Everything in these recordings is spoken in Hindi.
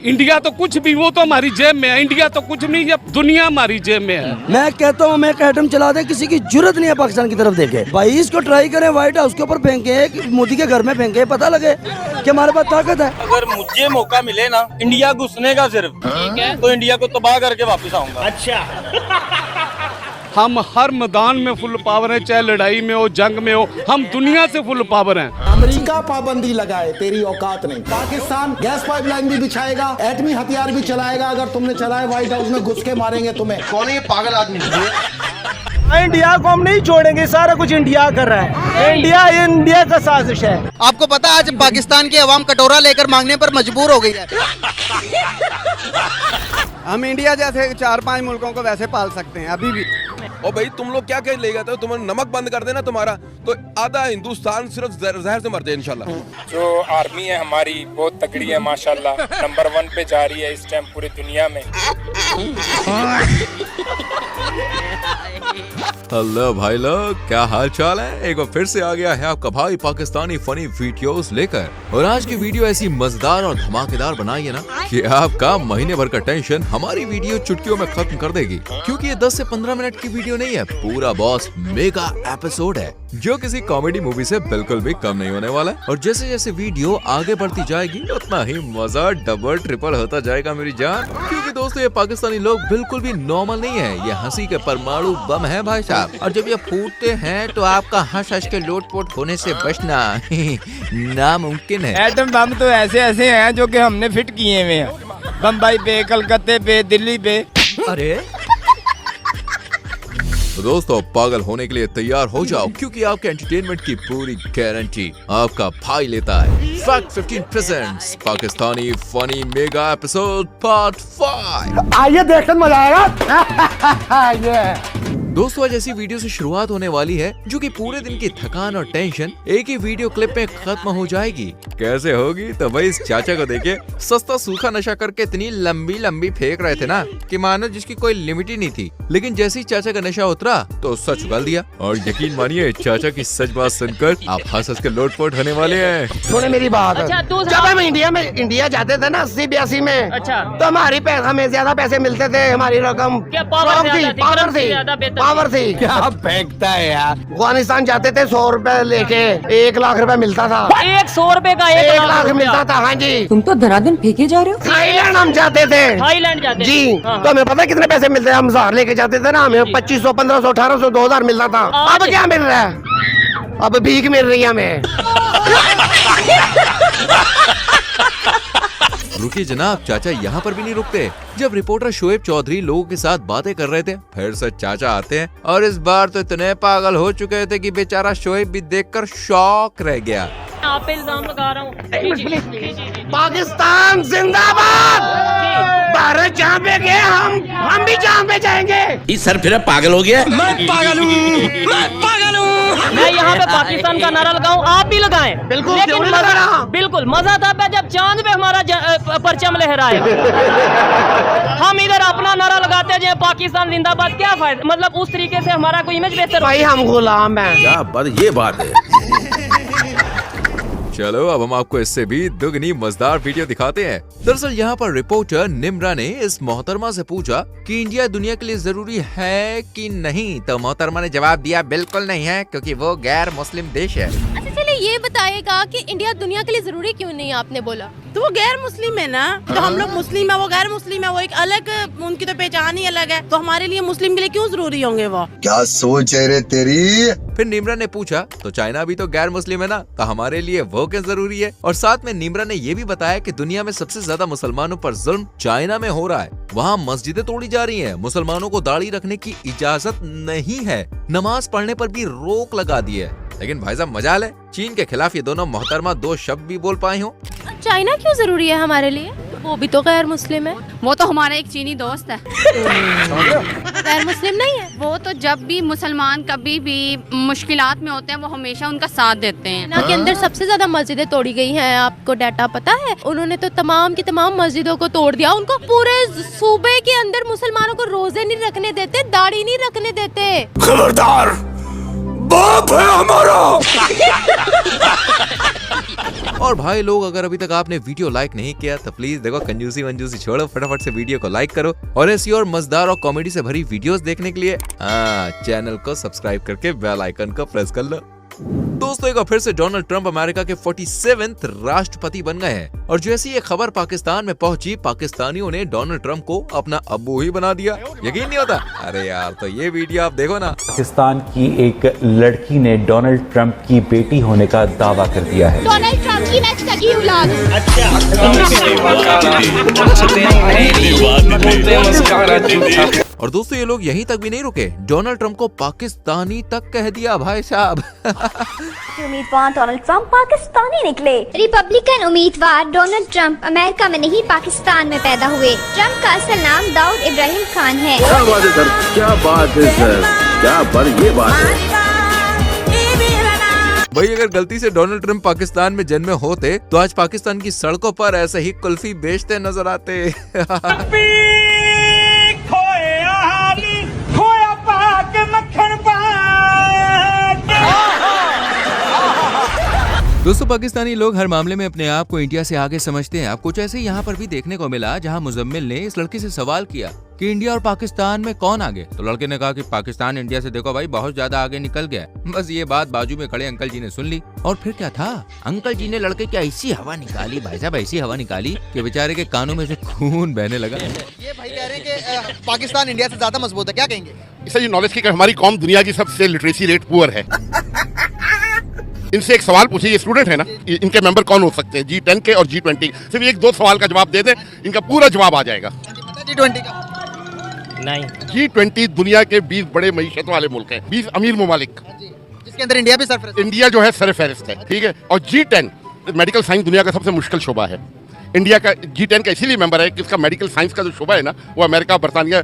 इंडिया तो कुछ भी, वो तो हमारी जेब में है। इंडिया तो कुछ नहीं, ये दुनिया हमारी जेब में है। मैं कहता हूँ, मैं एटम चला दे, किसी की जरूरत नहीं है पाकिस्तान की तरफ देखे। भाई इसको ट्राई करें, व्हाइट हाउस के ऊपर फेंके, मोदी के घर में फेंके, पता लगे कि हमारे पास ताकत है। अगर मुझे मौका मिले ना इंडिया घुसने का सिर्फ, तो इंडिया को तबाह करके वापस आऊंगा। अच्छा। हम हर मैदान में फुल पावर है, चाहे लड़ाई में हो, जंग में हो, हम दुनिया से फुल पावर हैं। अमेरिका पाबंदी लगाए, तेरी औकात नहीं। पाकिस्तान गैस पाइपलाइन भी बिछाएगा, एटमी हथियार भी चलाएगा, अगर तुमने चलाए व्हाइट हाउस में घुस के मारेंगे तुम्हें। कौन है ये पागल आदमी? इंडिया को हम नहीं छोड़ेंगे, सारा कुछ इंडिया कर रहा है। इंडिया का साजिश है। आपको पता है आज पाकिस्तान की आवाम कटोरा लेकर मांगने पर मजबूर हो गई है। हम इंडिया जैसे 4-5 मुल्कों को वैसे पाल सकते हैं अभी भी। और भाई तुम लोग क्या कह ले जाते हो, तुम नमक बंद कर देना तुम्हारा तो आधा हिंदुस्तान सिर्फ जहर से मर जाए इंशाल्लाह। जो आर्मी है हमारी बहुत तगड़ी है माशाल्लाह, नंबर 1 पे जा रही है इस टाइम पूरी दुनिया में। हेलो भाई लोग, क्या हाल चाल है? एक बार फिर से आ गया है आपका भाई पाकिस्तानी फनी वीडियोस लेकर। और आज की वीडियो ऐसी मजेदार और धमाकेदार बनाई है ना कि आपका महीने भर का टेंशन हमारी वीडियो चुटकियों में खत्म कर देगी। क्योंकि ये 10 से 15 मिनट की वीडियो नहीं है, पूरा बॉस मेगा एपिसोड है जो किसी कॉमेडी मूवी से बिल्कुल भी कम नहीं होने वाला। और जैसे जैसे वीडियो आगे बढ़ती जाएगी उतना ही मजा डबल ट्रिपल होता जाएगा मेरी जान। क्योंकि दोस्तों ये पाकिस्तानी लोग बिल्कुल भी नॉर्मल नहीं है, ये हंसी के परमाणु बम है भाई साहब। और जब ये फूटते हैं तो आपका हंस हंस के लोटपोट होने से बचना नामुमकिन है। एटम बम तो ऐसे ऐसे हैं जो कि हमने फिट किए हुए हैं, बम्बई पे, कलकत्ते पे, दिल्ली पे। अरे तो दोस्तों पागल होने के लिए तैयार हो जाओ, क्योंकि आपके एंटरटेनमेंट की पूरी गारंटी आपका भाई लेता है। Fact 15 presents Pakistani funny mega episode part 5। आइए देखकर मजा आएगा। दोस्तों आज ऐसी वीडियो से शुरुआत होने वाली है जो कि पूरे दिन की थकान और टेंशन एक ही वीडियो क्लिप में खत्म हो जाएगी। कैसे होगी? तो भाई इस चाचा को देखिए, सस्ता सूखा नशा करके इतनी लंबी लंबी फेंक रहे थे ना कि मानो जिसकी कोई लिमिट ही नहीं थी। लेकिन जैसे ही चाचा का नशा उतरा तो सच उगल दिया। और यकीन मानिए चाचा की सच बात सुनकर आप हंस हंस के लोटपोट होने वाले हैं। सुने मेरी बात। अच्छा, जब हम इंडिया जाते थे ना 80-82 में, अच्छा, तो हमें ज्यादा पैसे मिलते थे। हमारी रकम पावर थी। क्या फेंकता है यार। अफगानिस्तान जाते थे 100 रुपए लेके, 1 लाख रुपए मिलता था। 100 रुपए का 1 लाख मिलता था। हाँ जी। तुम तो धनाधन फेंके जा रहे हो। थाईलैंड हम जाते थे। थाईलैंड जाते जी। तो हमें पता है कितने पैसे मिलते हैं? हम 1000 लेके जाते थे ना, हमें 2500, 1500, 1800, 2000 मिलता था। अब क्या मिल रहा है? अब भीख मिल रही है हमें। रुकिए जनाब, चाचा यहाँ पर भी नहीं रुकते। जब रिपोर्टर शोएब चौधरी लोगों के साथ बातें कर रहे थे, फिर से चाचा आते हैं और इस बार तो इतने पागल हो चुके थे कि बेचारा शोएब भी देखकर शॉक रह गया। आप पे इल्जाम लगा रहा हूँ। पाकिस्तान जिंदाबाद। भारत जहाँ पे गए हम भी जहाँ पे जाएंगे। इस सर फिर पागल हो गया। मैं पागल हूँ। मैं यहाँ पे पाकिस्तान का नारा लगाऊं, आप भी लगाएं। बिल्कुल, लेकिन बिल्कुल मजा तब है जब चांद पे हमारा परचम लहराए। हम इधर अपना नारा लगाते हैं पाकिस्तान जिंदाबाद, क्या फायदा? मतलब उस तरीके से हमारा कोई इमेज बेहतर। भाई हम गुलाम हैं। क्या बात, ये बात है। चलो अब हम आपको इससे भी दुगनी मजेदार वीडियो दिखाते हैं। दरअसल यहाँ पर रिपोर्टर निम्रा ने इस मोहतरमा से पूछा कि इंडिया दुनिया के लिए जरूरी है कि नहीं, तो मोहतरमा ने जवाब दिया बिल्कुल नहीं है, क्योंकि वो गैर मुस्लिम देश है। अच्छा चलिए ये बताएगा कि इंडिया दुनिया के लिए जरूरी क्यों नहीं, आपने बोला तो वो गैर मुस्लिम है ना, तो हम लोग मुस्लिम है, वो गैर मुस्लिम है, वो एक अलग, उनकी तो पहचान ही अलग है। तो हमारे लिए मुस्लिम के लिए क्यों जरूरी होंगे वो? क्या सोच है रे तेरी? फिर निम्रा ने पूछा तो चाइना भी तो गैर मुस्लिम है ना, तो हमारे लिए वो क्या जरूरी है? और साथ में निम्रा ने ये भी बताया कि दुनिया में सबसे ज्यादा मुसलमानों पर जुल्म चाइना में हो रहा है। वहाँ मस्जिदें तोड़ी जा रही हैं, मुसलमानों को दाढ़ी रखने की इजाजत नहीं है, नमाज पढ़ने पर भी रोक लगा दी है। लेकिन भाई साहब मजाल है, चीन के खिलाफ ये दोनों मोहतरमा 2 शब्द भी बोल पाए हो। चाइना क्यों जरूरी है हमारे लिए? वो भी तो गैर मुस्लिम है। वो तो हमारा एक चीनी दोस्त है। गैर मुस्लिम नहीं है वो तो जब भी मुसलमान कभी भी मुश्किलात में होते हैं वो हमेशा उनका साथ देते हैं। ना के अंदर सबसे ज्यादा मस्जिदें तोड़ी गई हैं, आपको डाटा पता है? उन्होंने तो तमाम की तमाम मस्जिदों को तोड़ दिया। उनको पूरे सूबे के अंदर मुसलमानों को रोजे नहीं रखने देते, दाढ़ी नहीं रखने देते। खबरदार, बाप है हमारा। और भाई लोग, अगर अभी तक आपने वीडियो लाइक नहीं किया तो प्लीज देखो, कंजूसी वंजूसी छोड़ो, फटाफट से वीडियो को लाइक करो और ऐसी और मजेदार और कॉमेडी से भरी वीडियोस देखने के लिए चैनल को सब्सक्राइब करके बेल आइकन को प्रेस कर लो। दोस्तों, एक बार फिर से डोनाल्ड ट्रंप अमेरिका के 47वें राष्ट्रपति बन गए हैं और जैसी ये खबर पाकिस्तान में पहुंची, पाकिस्तानियों ने डोनाल्ड ट्रंप को अपना अब्बू ही बना दिया। यकीन नहीं होता? अरे यार, तो ये वीडियो आप देखो ना। पाकिस्तान की एक लड़की ने डोनाल्ड ट्रंप की बेटी होने का दावा कर दिया है। डोनाल्ड ट्रंप की मैं सगी औलाद हूं। और दोस्तों, ये लोग यहीं तक भी नहीं रुके, डोनाल्ड ट्रंप को पाकिस्तानी तक कह दिया भाई साहब। उम्मीदवार डोनाल्ड ट्रंप पाकिस्तानी निकले। रिपब्लिकन उम्मीदवार डोनाल्ड ट्रंप अमेरिका में नहीं पाकिस्तान में पैदा हुए। ट्रंप का असल नाम दाऊद इब्राहिम खान है। क्या बात है सर, क्या बात है सर, क्या ये बात है भाई। अगर गलती से डोनाल्ड ट्रंप पाकिस्तान में जन्मे होते तो आज पाकिस्तान की सड़कों पर ऐसे ही कुल्फी बेचते नजर आते। दोस्तों, पाकिस्तानी लोग हर मामले में अपने आप को इंडिया से आगे समझते हैं। अब कुछ ऐसे यहाँ पर भी देखने को मिला, जहाँ मुजम्मिल ने इस लड़की से सवाल किया कि इंडिया और पाकिस्तान में कौन आगे। तो लड़के ने कहा कि पाकिस्तान इंडिया से देखो भाई बहुत ज्यादा आगे निकल गया। बस ये बात बाजू में खड़े अंकल जी ने सुन ली और फिर क्या था, अंकल जी ने लड़के की ऐसी हवा निकाली भाई साहब, ऐसी हवा निकाली कि बेचारे के कानों में से खून बहने लगा। ये भाई कह रहे हैं कि पाकिस्तान इंडिया से ज्यादा मजबूत है, क्या कहेंगे? इससे ये नॉलेज की हमारी कौम दुनिया की सबसे लिटरेसी रेट पुअर है। इनसे एक सवाल पूछिए, ये स्टूडेंट है ना, इनके मेंबर कौन हो सकते हैं G10 के और G20? सिर्फ एक दो सवाल का जवाब दे दे, इनका पूरा जवाब आ जाएगा। G20 का नहीं, G20 दुनिया के 20 बड़े मईशत वाले मुल्क हैं, 20 अमीर ममालिक, जिसके अंदर इंडिया भी सरफहरिस्त। इंडिया जो है सरफहरिस्त है, ठीक है। और G10 मेडिकल साइंस दुनिया का सबसे मुश्किल शोबा है। इंडिया का G10 का इसीलिए मेंबर है कि इसका मेडिकल साइंस का जो शोबा है ना, वो अमेरिका, बरतानिया,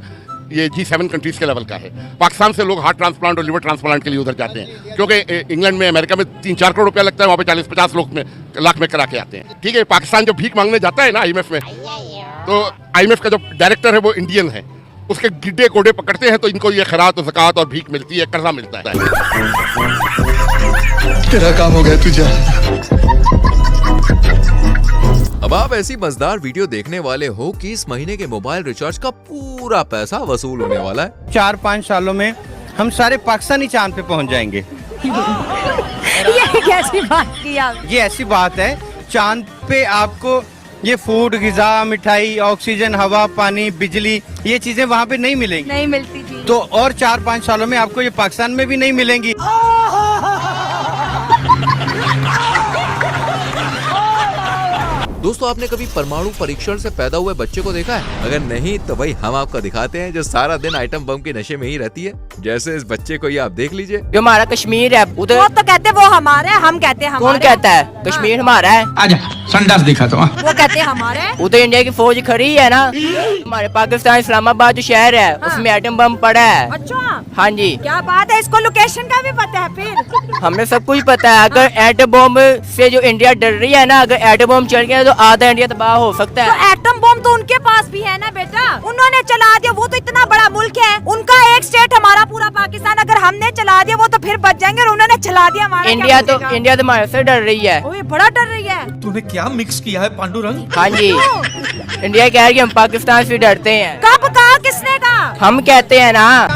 ये G7 कंट्रीज के लेवल का है। पाकिस्तान से लोग हार्ट ट्रांसप्लांट और लिवर ट्रांसप्लांट के लिए उधर जाते हैं, क्योंकि इंग्लैंड में, अमेरिका में 3-4 करोड़ रुपया लगता है, वहाँ पे 40-50 लाख में करा के आते हैं, ठीक है। पाकिस्तान जब भीख मांगने जाता है ना IMF में, तो IMF का जो डायरेक्टर है वो इंडियन है, उसके गिड्डे कोडे पकड़ते हैं तो इनको ये खैरात और ज़कात और भीख मिलती है, कर्जा मिलता है। तेरा काम हो गया, तुझे। अब आप ऐसी मजेदार वीडियो देखने वाले हो कि इस महीने के मोबाइल रिचार्ज का पूरा पैसा वसूल होने वाला है। 4-5 सालों में हम सारे पाकिस्तानी चांद पे पहुंच जाएंगे। ये कैसी बात की आप? ये ऐसी बात है, चांद पे आपको ये फूड, ग़िज़ा, मिठाई, ऑक्सीजन, हवा, पानी, बिजली, ये चीजें वहाँ पे नहीं मिलेंगी, नहीं मिलती थी। तो और 4-5 सालों में आपको ये पाकिस्तान में भी नहीं मिलेंगी। दोस्तों, आपने कभी परमाणु परीक्षण से पैदा हुए बच्चे को देखा है? अगर नहीं तो भाई हम आपको दिखाते हैं, जो सारा दिन आइटम बम के नशे में ही रहती है। जैसे इस बच्चे को ये आप देख लीजिए। जो हमारा कश्मीर है उधर, वो तो कहते वो हमारे, हम कहते हैं कौन कहता है कश्मीर हमारा है? आजा संडास दिखा तो। वो कहते हैं हमारे। उधर इंडिया की फौज खड़ी है ना। हमारे पाकिस्तान इस्लामाबाद जो शहर है, उसमें एटम बम पड़ा है। अच्छा, हाँ जी, क्या बात है, इसको लोकेशन का भी पता है फिर? हमें सब कुछ पता है। अगर एटम बम से जो इंडिया डर रही है ना, अगर एटम बम चल गया तो आधा इंडिया तबाह हो सकता है। तो एटम बम तो उनके पास भी है ना बेटा, उन्होंने चला दिया, वो तो इतना बड़ा मुल्क है, उनका एक स्टेट, हमारा पूरा पाकिस्तान। अगर हमने चला दिया वो तो फिर बच जाएंगे, और उन्होंने चला दिया हमारा। इंडिया तो हमारे से डर रही है। वो बड़ा डर रही है। तूने क्या मिक्स किया है पांडुरंग? हाँ जी, इंडिया कह रही है हम पाकिस्तान से डरते हैं। कब कहा, किसने कहा? हम कहते हैं ना।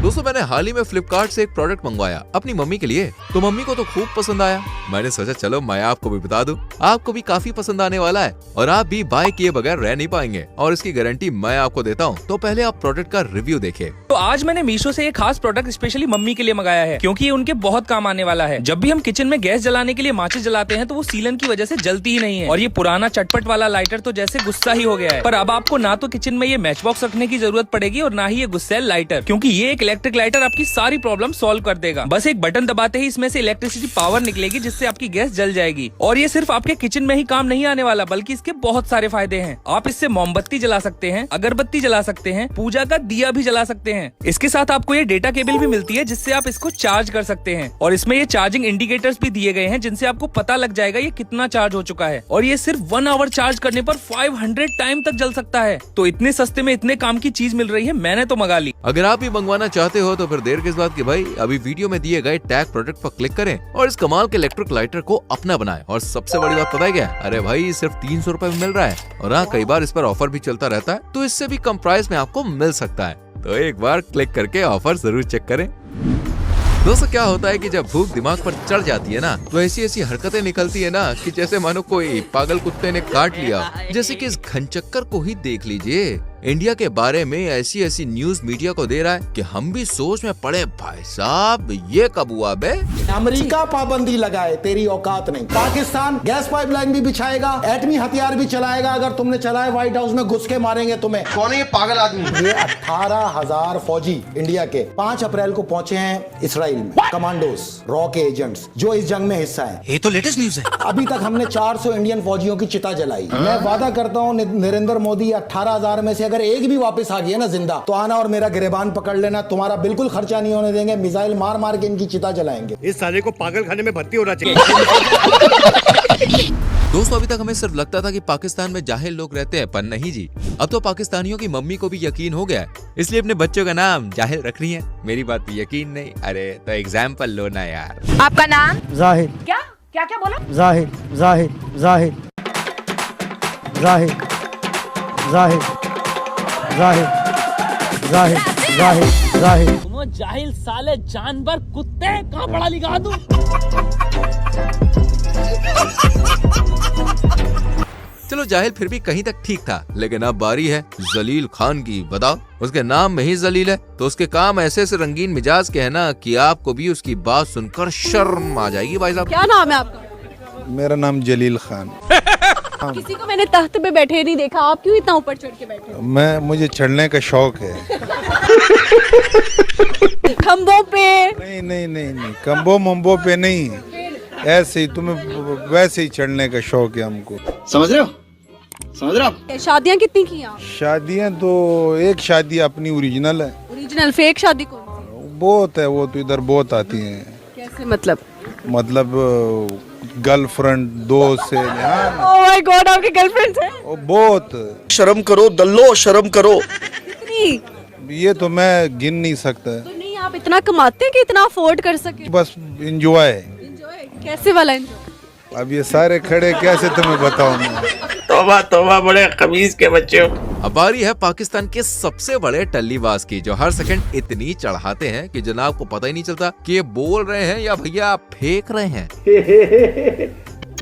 दोस्तों, मैंने हाल ही में फ्लिपकार्ट से एक प्रोडक्ट मंगवाया अपनी मम्मी के लिए, तो मम्मी को तो खूब पसंद आया। मैंने सोचा चलो मैं आपको भी बता दूं, आपको भी काफी पसंद आने वाला है और आप भी बाय किए बगैर रह नहीं पाएंगे, और इसकी गारंटी मैं आपको देता हूं। तो पहले आप प्रोडक्ट का रिव्यू देखिए। तो आज मैंने मीशो से एक खास प्रोडक्ट स्पेशली मम्मी के लिए मंगाया है, क्योंकि ये उनके बहुत काम आने वाला है। जब भी हम किचन में गैस जलाने के लिए माचिस जलाते हैं तो वो सीलन की वजह से जलती ही नहीं है, और ये पुराना चटपट वाला लाइटर तो जैसे गुस्सा ही हो गया है। पर अब आपको ना तो किचन में ये मैच बॉक्स रखने की जरूरत पड़ेगी और ना ही ये गुस्सेल लाइटर, क्योंकि ये एक इलेक्ट्रिक लाइटर आपकी सारी प्रॉब्लम सॉल्व कर देगा। बस एक बटन दबाते ही इसमें से इलेक्ट्रिसिटी पावर निकलेगी, जिससे आपकी गैस जल जाएगी। और ये सिर्फ आपके किचन में ही काम नहीं आने वाला, बल्कि इसके बहुत सारे फायदे हैं। आप इससे मोमबत्ती जला सकते हैं, अगरबत्ती जला सकते हैं, पूजा का दिया भी जला सकते हैं। हैं। इसके साथ आपको ये डेटा केबल भी मिलती है जिससे आप इसको चार्ज कर सकते हैं और इसमें ये चार्जिंग इंडिकेटर्स भी दिए गए हैं जिनसे आपको पता लग जाएगा ये कितना चार्ज हो चुका है और ये सिर्फ 1 आवर चार्ज करने पर 500 टाइम तक जल सकता है। तो इतने सस्ते में इतने काम की चीज मिल रही है, मैंने तो मंगा ली। अगर आप भी मंगवाना चाहते हो तो फिर देर किस बात की भाई, अभी वीडियो में दिए गए टैग प्रोडक्ट पर क्लिक करें और इस कमाल के इलेक्ट्रिक लाइटर को अपना बनाएं। और सबसे बड़ी बात पता है क्या? अरे भाई सिर्फ 300 रुपए में मिल रहा है और हाँ कई बार इस पर ऑफर भी चलता रहता है तो इससे भी कम प्राइस में आपको मिल सकता है। तो एक बार क्लिक करके ऑफर जरूर चेक करें। दोस्तों क्या होता है कि जब भूख दिमाग पर चढ़ जाती है ना तो ऐसी ऐसी हरकतें निकलती है ना कि जैसे मानो कोई पागल कुत्ते ने काट लिया। जैसे कि इस घनचक्कर को ही देख लीजिए, इंडिया के बारे में ऐसी ऐसी न्यूज मीडिया को दे रहा है कि हम भी सोच में पड़े, भाई साहब ये कब हुआ बे? अमेरिका पाबंदी लगाए, तेरी औकात नहीं। पाकिस्तान गैस पाइपलाइन भी बिछाएगा, एटमी हथियार भी चलाएगा, अगर तुमने चलाए व्हाइट हाउस में घुस के मारेंगे तुम्हें। कौन है ये पागल आदमी? ये 18,000 फौजी इंडिया के 5 अप्रैल को पहुंचे हैं इसराइल में, कमांडोज, रॉ के एजेंट्स जो इस जंग में हिस्सा है। ये तो लेटेस्ट न्यूज है। अभी तक हमने 400 इंडियन फौजियों की चिता जलाई। मैं वादा करता हूँ नरेंद्र मोदी 18,000 में से अगर एक भी वापस आ गया ना जिंदा तो आना और मेरा गिरेबान पकड़ लेना, तुम्हारा बिल्कुल खर्चा नहीं होने देंगे, मिसाइल मार मार के इनकी चिता जलाएंगे। इस साले को पागल खाने में भर्ती होना चाहिए। दोस्तों अभी तक हमें सिर्फ लगता था कि पाकिस्तान में जाहिल लोग रहते हैं, पर नहीं जी, अब तो पाकिस्तानियों की मम्मी को भी यकीन हो गया है, इसलिए अपने बच्चों का नाम जाहिल रख रही है। मेरी बात पे यकीन नहीं? अरे तो एग्जाम्पल लो ना यार। आपका नाम? जाहिद। क्या क्या क्या बोला? जाहिद जाहिद जाहिद जाहिद जाहिद जाहिद जाहिद जाहिद जाहिद। तुम जाहिल साले जानवर कुत्ते, कहाँ पढ़ा लिखा तू? चलो जाहिल फिर भी कहीं तक ठीक था, लेकिन अब बारी है जलील खान की। बताओ, उसके नाम में ही जलील है तो उसके काम ऐसे से रंगीन मिजाज के है ना कि आपको भी उसकी बात सुनकर शर्म आ जाएगी। भाई साहब क्या नाम है आपका? मेरा नाम जलील खान। किसी को मैंने तख्त पे बैठे नहीं देखा, आप क्यों इतना ऊपर चढ़ के बैठे? मुझे चढ़ने का शौक है। खंभों पे? नहीं नहीं नहीं नहीं, खंभों मंबों पे नहीं, ऐसे ही तुम्हें वैसे ही चढ़ने का शौक है हमको। समझ रहे हो? समझ रहे हो? शादियाँ कितनी की आप? शादियाँ तो एक शादी अपनी ओरिजिनल है। ओरिजिनल? फेक शादी कौन सी? बहुत है, वो तो इधर बहुत आती हैं। कैसे मतलब? गर्लफ्रेंड दोस्त से। ओह माय गॉड, आपकी गर्लफ्रेंड है? बहुत। शर्म करो दल्लो, शर्म करो। कितनी? ये तो मैं गिन नहीं सकता। तो नहीं, आप इतना कमाते हैं कि इतना अफोर्ड कर सके? बस एंजॉय। कैसे वाला एंजॉय? अब ये सारे खड़े कैसे तुम्हें बताऊं मैं? तौबा तौबा, बड़े खबीज के बच्चे हो। अब बारी है पाकिस्तान के सबसे बड़े टल्लीबाज की, जो हर सेकंड इतनी चढ़ाते हैं कि जनाब को पता ही नहीं चलता कि ये बोल रहे हैं या भैया फेंक रहे हैं।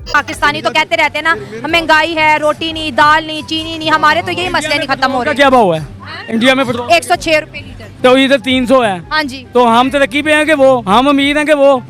पाकिस्तानी तो कहते रहते हैं ना, महंगाई है, रोटी नहीं, दाल नहीं, चीनी नहीं, हमारे तो यही मसले नहीं खत्म हो रहे। क्या भाव है इंडिया में पेट्रोल? 106 रुपए लीटर। तो इधर 300 है। हाँ जी। तो हम तरक्की पे हैं कि वो? हम अमीर हैं कि वो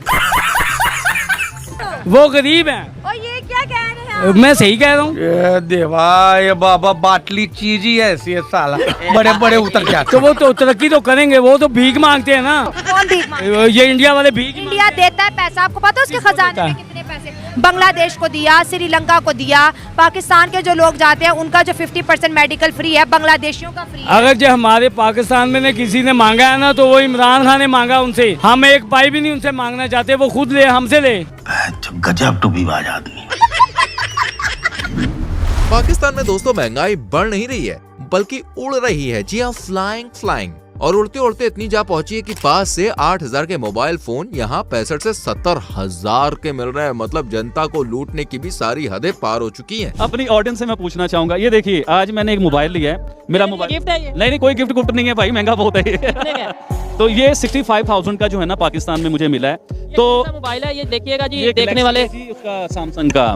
गरीब हैं? और ये क्या कह रहे हैं? मैं सही कह रहा हूँ? ये देवा, ये बाबा बाटली चीज ही ऐसी है साला, बड़े बड़े उतर जाते। तो वो तो तरक्की तो करेंगे, वो तो भीख मांगते हैं ना। कौन भीख मांगते? ये इंडिया वाले भीख। इंडिया देता है पैसा, आपको पता है उसके खजाने में कितने पैसे? बांग्लादेश को दिया, श्रीलंका को दिया, पाकिस्तान के जो लोग जाते हैं उनका जो 50% मेडिकल फ्री है, बांग्लादेशियों का फ्री है। अगर जो हमारे पाकिस्तान में ने किसी ने मांगा है ना तो वो इमरान खान ने मांगा उनसे, हम एक पाई भी नहीं उनसे मांगना चाहते, वो खुद ले, हमसे ले। गजब टूबीबाज आदमी। पाकिस्तान में दोस्तों महंगाई बढ़ नहीं रही है बल्कि उड़ रही है। जी हाँ, फ्लाइंग। और उड़ते उड़ते इतनी जा पहुंची है कि पास से 8,000 के मोबाइल फोन यहाँ 65 से 70,000 के मिल रहे हैं। मतलब जनता को लूटने की भी सारी हदें पार हो चुकी हैं। अपनी ऑडियंस से मैं पूछना चाहूंगा, ये देखिए आज मैंने एक मोबाइल लिया है, मेरा मोबाइल गिफ्ट है ये? नहीं कोई गिफ्ट नहीं है भाई, महंगा बहुत है। तो ये 65,000 का जो है ना पाकिस्तान में मुझे मिला है। तो मोबाइल है ये, देखिएगा जी देखने वाले, उसका सैमसंग का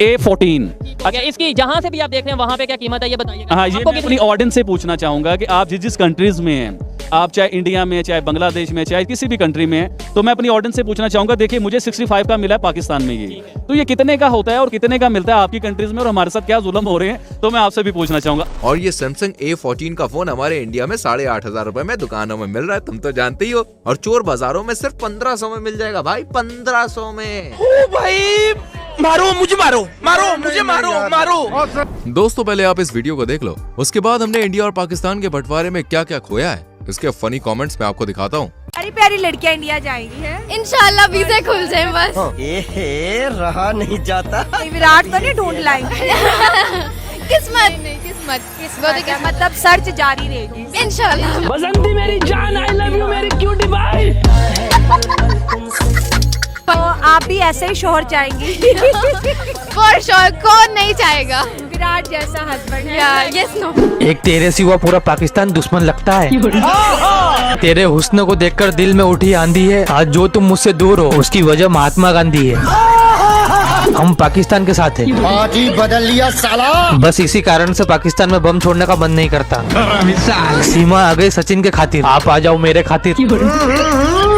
A14। अगर इसकी जहाँ से भी आप देख रहे हैं वहाँ पे क्या कीमत है ये बताइए। हाँ, ये मैं अपनी ऑडियंस से पूछना चाहूंगा कि आप जिस कंट्रीज में हैं, आप चाहे इंडिया में, चाहे बांग्लादेश में, चाहे किसी भी कंट्री में, तो मैं अपनी ऑडियंस से पूछना चाहूंगा, देखिए मुझे 65 का मिला है पाकिस्तान में, ये तो ये कितने का होता है और कितने का मिलता है आपकी कंट्रीज में, और हमारे साथ क्या जुल्म हो रहे हैं, तो मैं आपसे भी पूछना चाहूंगा। और ये सैमसंग A14 का फोन हमारे इंडिया में 8,500 रुपए में दुकानों में मिल रहा है, तुम तो जानते ही हो, और चोर बाजारों में सिर्फ 1500 में मिल जाएगा भाई, 1500 में। ओ भाई, मारो मुझे, मारो मुझे, मारो। दोस्तों पहले आप इस वीडियो को देख लो, उसके बाद हमने इंडिया और पाकिस्तान के बंटवारे में क्या क्या खोया है इसके फनी कमेंट्स मैं आपको दिखाता हूँ। प्यारी प्यारी लड़कियां इंडिया जाएंगी है। इंशाल्लाह वीज़े खुल जाए बस। ए रहा नहीं जाता। विराट तो नहीं ढूंढ लाएंगे। किस्मत मतलब सर्च जारी रहेगी इंशाल्लाह। बसंती मेरी जान, आई लव यू मेरी क्यूटी भाई। तो आप भी ऐसे ही शोहर चाहेंगी? फॉर श्योर, कौन नहीं चाहेगा? विराट जैसा हस्बैंड है। Yes no. एक तेरे सिवा पूरा पाकिस्तान दुश्मन लगता है। तेरे हुस्न को देखकर दिल में उठी आंधी है। आज जो तुम मुझसे दूर हो उसकी वजह महात्मा गांधी है। हम पाकिस्तान के साथ हैं। पार्टी बदल लिया साला। बस इसी कारण से पाकिस्तान में बम छोड़ने का मन नहीं करता। सीमा आ गई सचिन के खातिर, आप आ जाओ मेरे खातिर।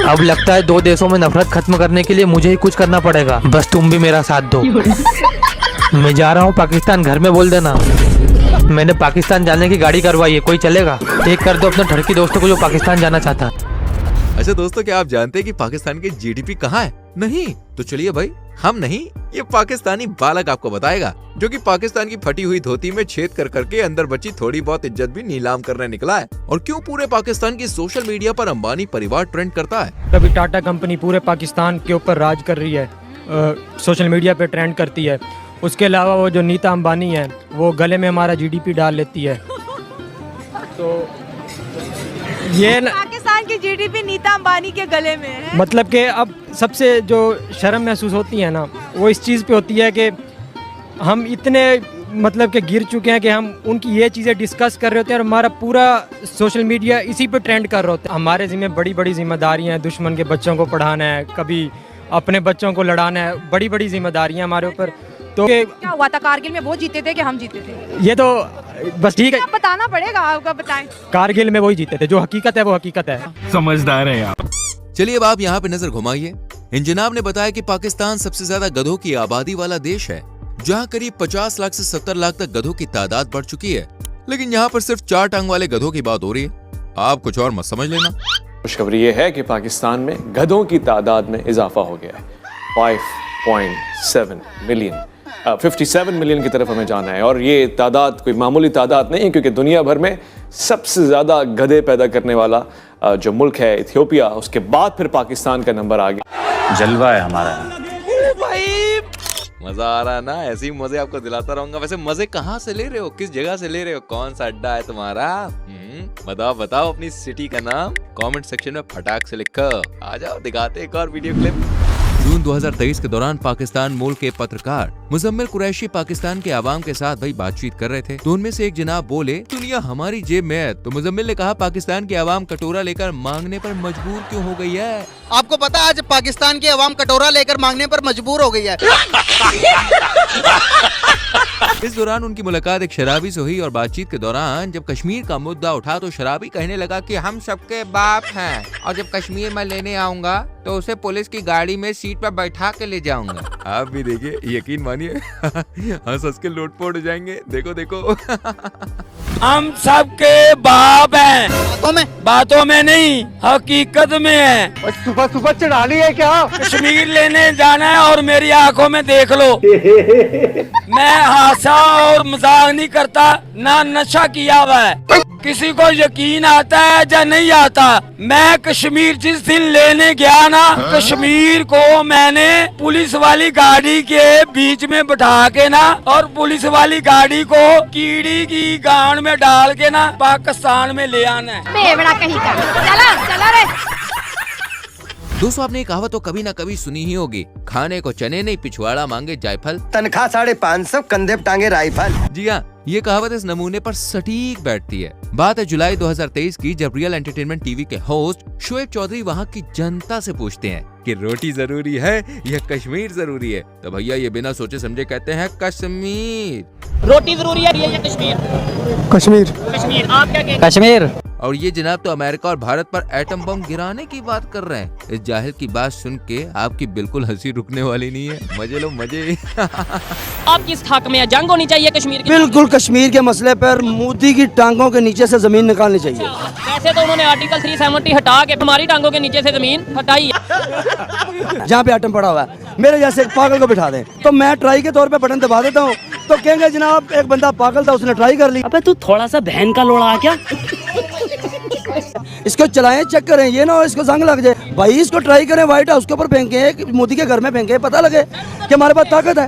अब लगता है दो देशों में नफरत खत्म करने के लिए मुझे ही कुछ करना पड़ेगा। बस तुम भी मेरा साथ दो। मैं जा रहा हूँ पाकिस्तान, घर में बोल देना मैंने पाकिस्तान जाने की गाड़ी करवाई है, कोई चलेगा? टेक कर दो अपने ठरकी दोस्तों को जो पाकिस्तान जाना चाहता है। अच्छा दोस्तों, क्या आप जानते हैं कि पाकिस्तान की जीडीपी कहाँ है? नहीं तो चलिए भाई, हम नहीं, ये पाकिस्तानी बालक आपको बताएगा, जो कि पाकिस्तान की फटी हुई धोती में छेद कर करके अंदर बची थोड़ी बहुत इज्जत भी नीलाम करने निकला है। और क्यों पूरे पाकिस्तान की सोशल मीडिया पर अंबानी परिवार ट्रेंड करता है। कभी टाटा कंपनी पूरे पाकिस्तान के ऊपर राज कर रही है, सोशल मीडिया पे ट्रेंड करती है। उसके अलावा वो जो नीता अंबानी है वो गले में हमारा जीडीपी डाल लेती है। तो ये पाकिस्तान की जीडीपी नीता अंबानी के गले में है। मतलब कि अब सबसे जो शर्म महसूस होती है ना, वो इस चीज़ पे होती है कि हम इतने मतलब कि गिर चुके हैं कि हम उनकी ये चीज़ें डिस्कस कर रहे होते हैं और हमारा पूरा सोशल मीडिया इसी पे ट्रेंड कर रहे होते हैं। हमारे जिम्मे बड़ी बड़ी जिम्मेदारियां हैं, दुश्मन के बच्चों को पढ़ाना है, कभी अपने बच्चों को लड़ाना है, बड़ी बड़ी जिम्मेदारियां हमारे ऊपर। तो क्या हुआ था कारगिल में? वो जीते थे कि हम जीते थे? ये तो बस ठीक है, बताना पड़ेगा, आपका बताएं। कारगिल में वही जीते थे, जो हकीकत है वो हकीकत है। समझदार है आप। चलिए अब आप यहाँ पे नजर घुमाइए। इन जनाब ने बताया कि पाकिस्तान सबसे ज्यादा गधों की आबादी वाला देश है, जहाँ करीब 50 लाख से 70 लाख तक गधों की तादाद बढ़ चुकी है। लेकिन यहाँ पर सिर्फ 4 टांग वाले गधों की बात हो रही है, आप कुछ और मत समझ लेना। खुशखबरी ये है कि पाकिस्तान में गधों की तादाद में इजाफा हो गया है। 5.7 मिलियन 57 मिलियन की तरफ हमें जाना है। और ये तादाद कोई मामूली तादाद नहीं, क्योंकि दुनिया भर में सबसे ज़्यादा गधे पैदा करने वाला जो मुल्क है इथियोपिया, उसके बाद फिर पाकिस्तान का नंबर आ गया। जलवा है हमारा। मजा आ रहा है ना? ऐसे ही मजे आपको दिलाता रहूंगा। वैसे मजे कहाँ से ले रहे हो, किस जगह से ले रहे हो, कौन सा अड्डा है तुम्हारा? बताओ बताओ अपनी सिटी का नाम कमेंट सेक्शन में फटाक से लिखो। आ जाओ दिखाते एक और वीडियो क्लिप। जून 2023 के दौरान पाकिस्तान मूल के पत्रकार मुजम्मिल कुरैशी पाकिस्तान के आवाम के साथ भाई बातचीत कर रहे थे, तो उनमें से एक जनाब बोले, दुनिया हमारी जेब में है। तो मुजम्मिल ने कहा, पाकिस्तान की आवाम कटोरा लेकर मांगने पर मजबूर क्यों हो गई है? आपको पता है आज पाकिस्तान की आवाम कटोरा लेकर मांगने पर मजबूर हो गई है। इस दौरान उनकी मुलाकात एक शराबी से हुई और बातचीत के दौरान जब कश्मीर का मुद्दा उठा तो शराबी कहने लगा कि हम सबके बाप हैं और जब कश्मीर में लेने आऊंगा तो उसे पुलिस की गाड़ी में सीट पर बैठा के ले जाऊंगा। आप भी देखिए, यकीन मानिए हंस हंस के लोटपोट हो जाएंगे। देखो देखो हम सबके बाप हैं, बातों में नहीं हकीकत में है। सुबह सुबह चढ़ा ली है क्या? कश्मीर लेने जाना है और मेरी आंखों में देख लो। मैं हासा और मजाक नहीं करता, ना नशा किया हुआ है। किसी को यकीन आता है या नहीं आता? मैं कश्मीर जिस दिन लेने गया ना, कश्मीर को मैंने पुलिस वाली गाड़ी के बीच में बैठा के ना, और पुलिस वाली गाड़ी को कीड़ी की गांड में डाल के ना पाकिस्तान में ले आना है। बेवड़ा कहीं का। चला चला रे। दोस्तों, आपने कहावत तो कभी ना कभी सुनी ही होगी, खाने को चने नहीं पिछवाड़ा मांगे जायफल। तनख्वाह 550, कंधे पे टांगे राइफल। जी हाँ, ये कहावत इस नमूने पर सटीक बैठती है। बात है जुलाई 2023 की, जब रियल एंटरटेनमेंट टीवी के होस्ट शोएब चौधरी वहाँ की जनता से पूछते हैं कि रोटी जरूरी है या कश्मीर जरूरी है, तो भैया ये बिना सोचे समझे कहते हैं कश्मीर। रोटी जरूरी है या कश्मीर? कश्मीर। कश्मीर। आप क्या कहते हैं? कश्मीर। और ये जनाब तो अमेरिका और भारत पर एटम बम गिराने की बात कर रहे हैं। इस जाहिल की बात सुन के आपकी बिल्कुल हंसी रुकने वाली नहीं है। मजे लो मजे। आप किस हक में है? जंग होनी चाहिए कश्मीर की? बिल्कुल, कश्मीर के मसले पर मोदी की टांगों के नीचे से जमीन निकालनी चाहिए। वैसे तो उन्होंने आर्टिकल 370 हटा के हमारी टांगों के नीचे से जमीन हटाई है। जहाँ पे एटम पड़ा हुआ है, मेरे जैसे एक पागल को बिठा दें तो मैं ट्राई के तौर पे बटन दबा देता हूँ, तो कहेंगे जनाब एक बंदा पागल था, उसने ट्राई कर ली। अबे तू थोड़ा सा बहन का लोड़ा क्या? इसको चलाएं, चेक करें, ये ना हो इसको जंग लग जाए। भाई इसको ट्राई करें, व्हाइट हाउस के ऊपर फेंके, मोदी के घर में फेंके, पता लगे कि हमारे पास ताकत है।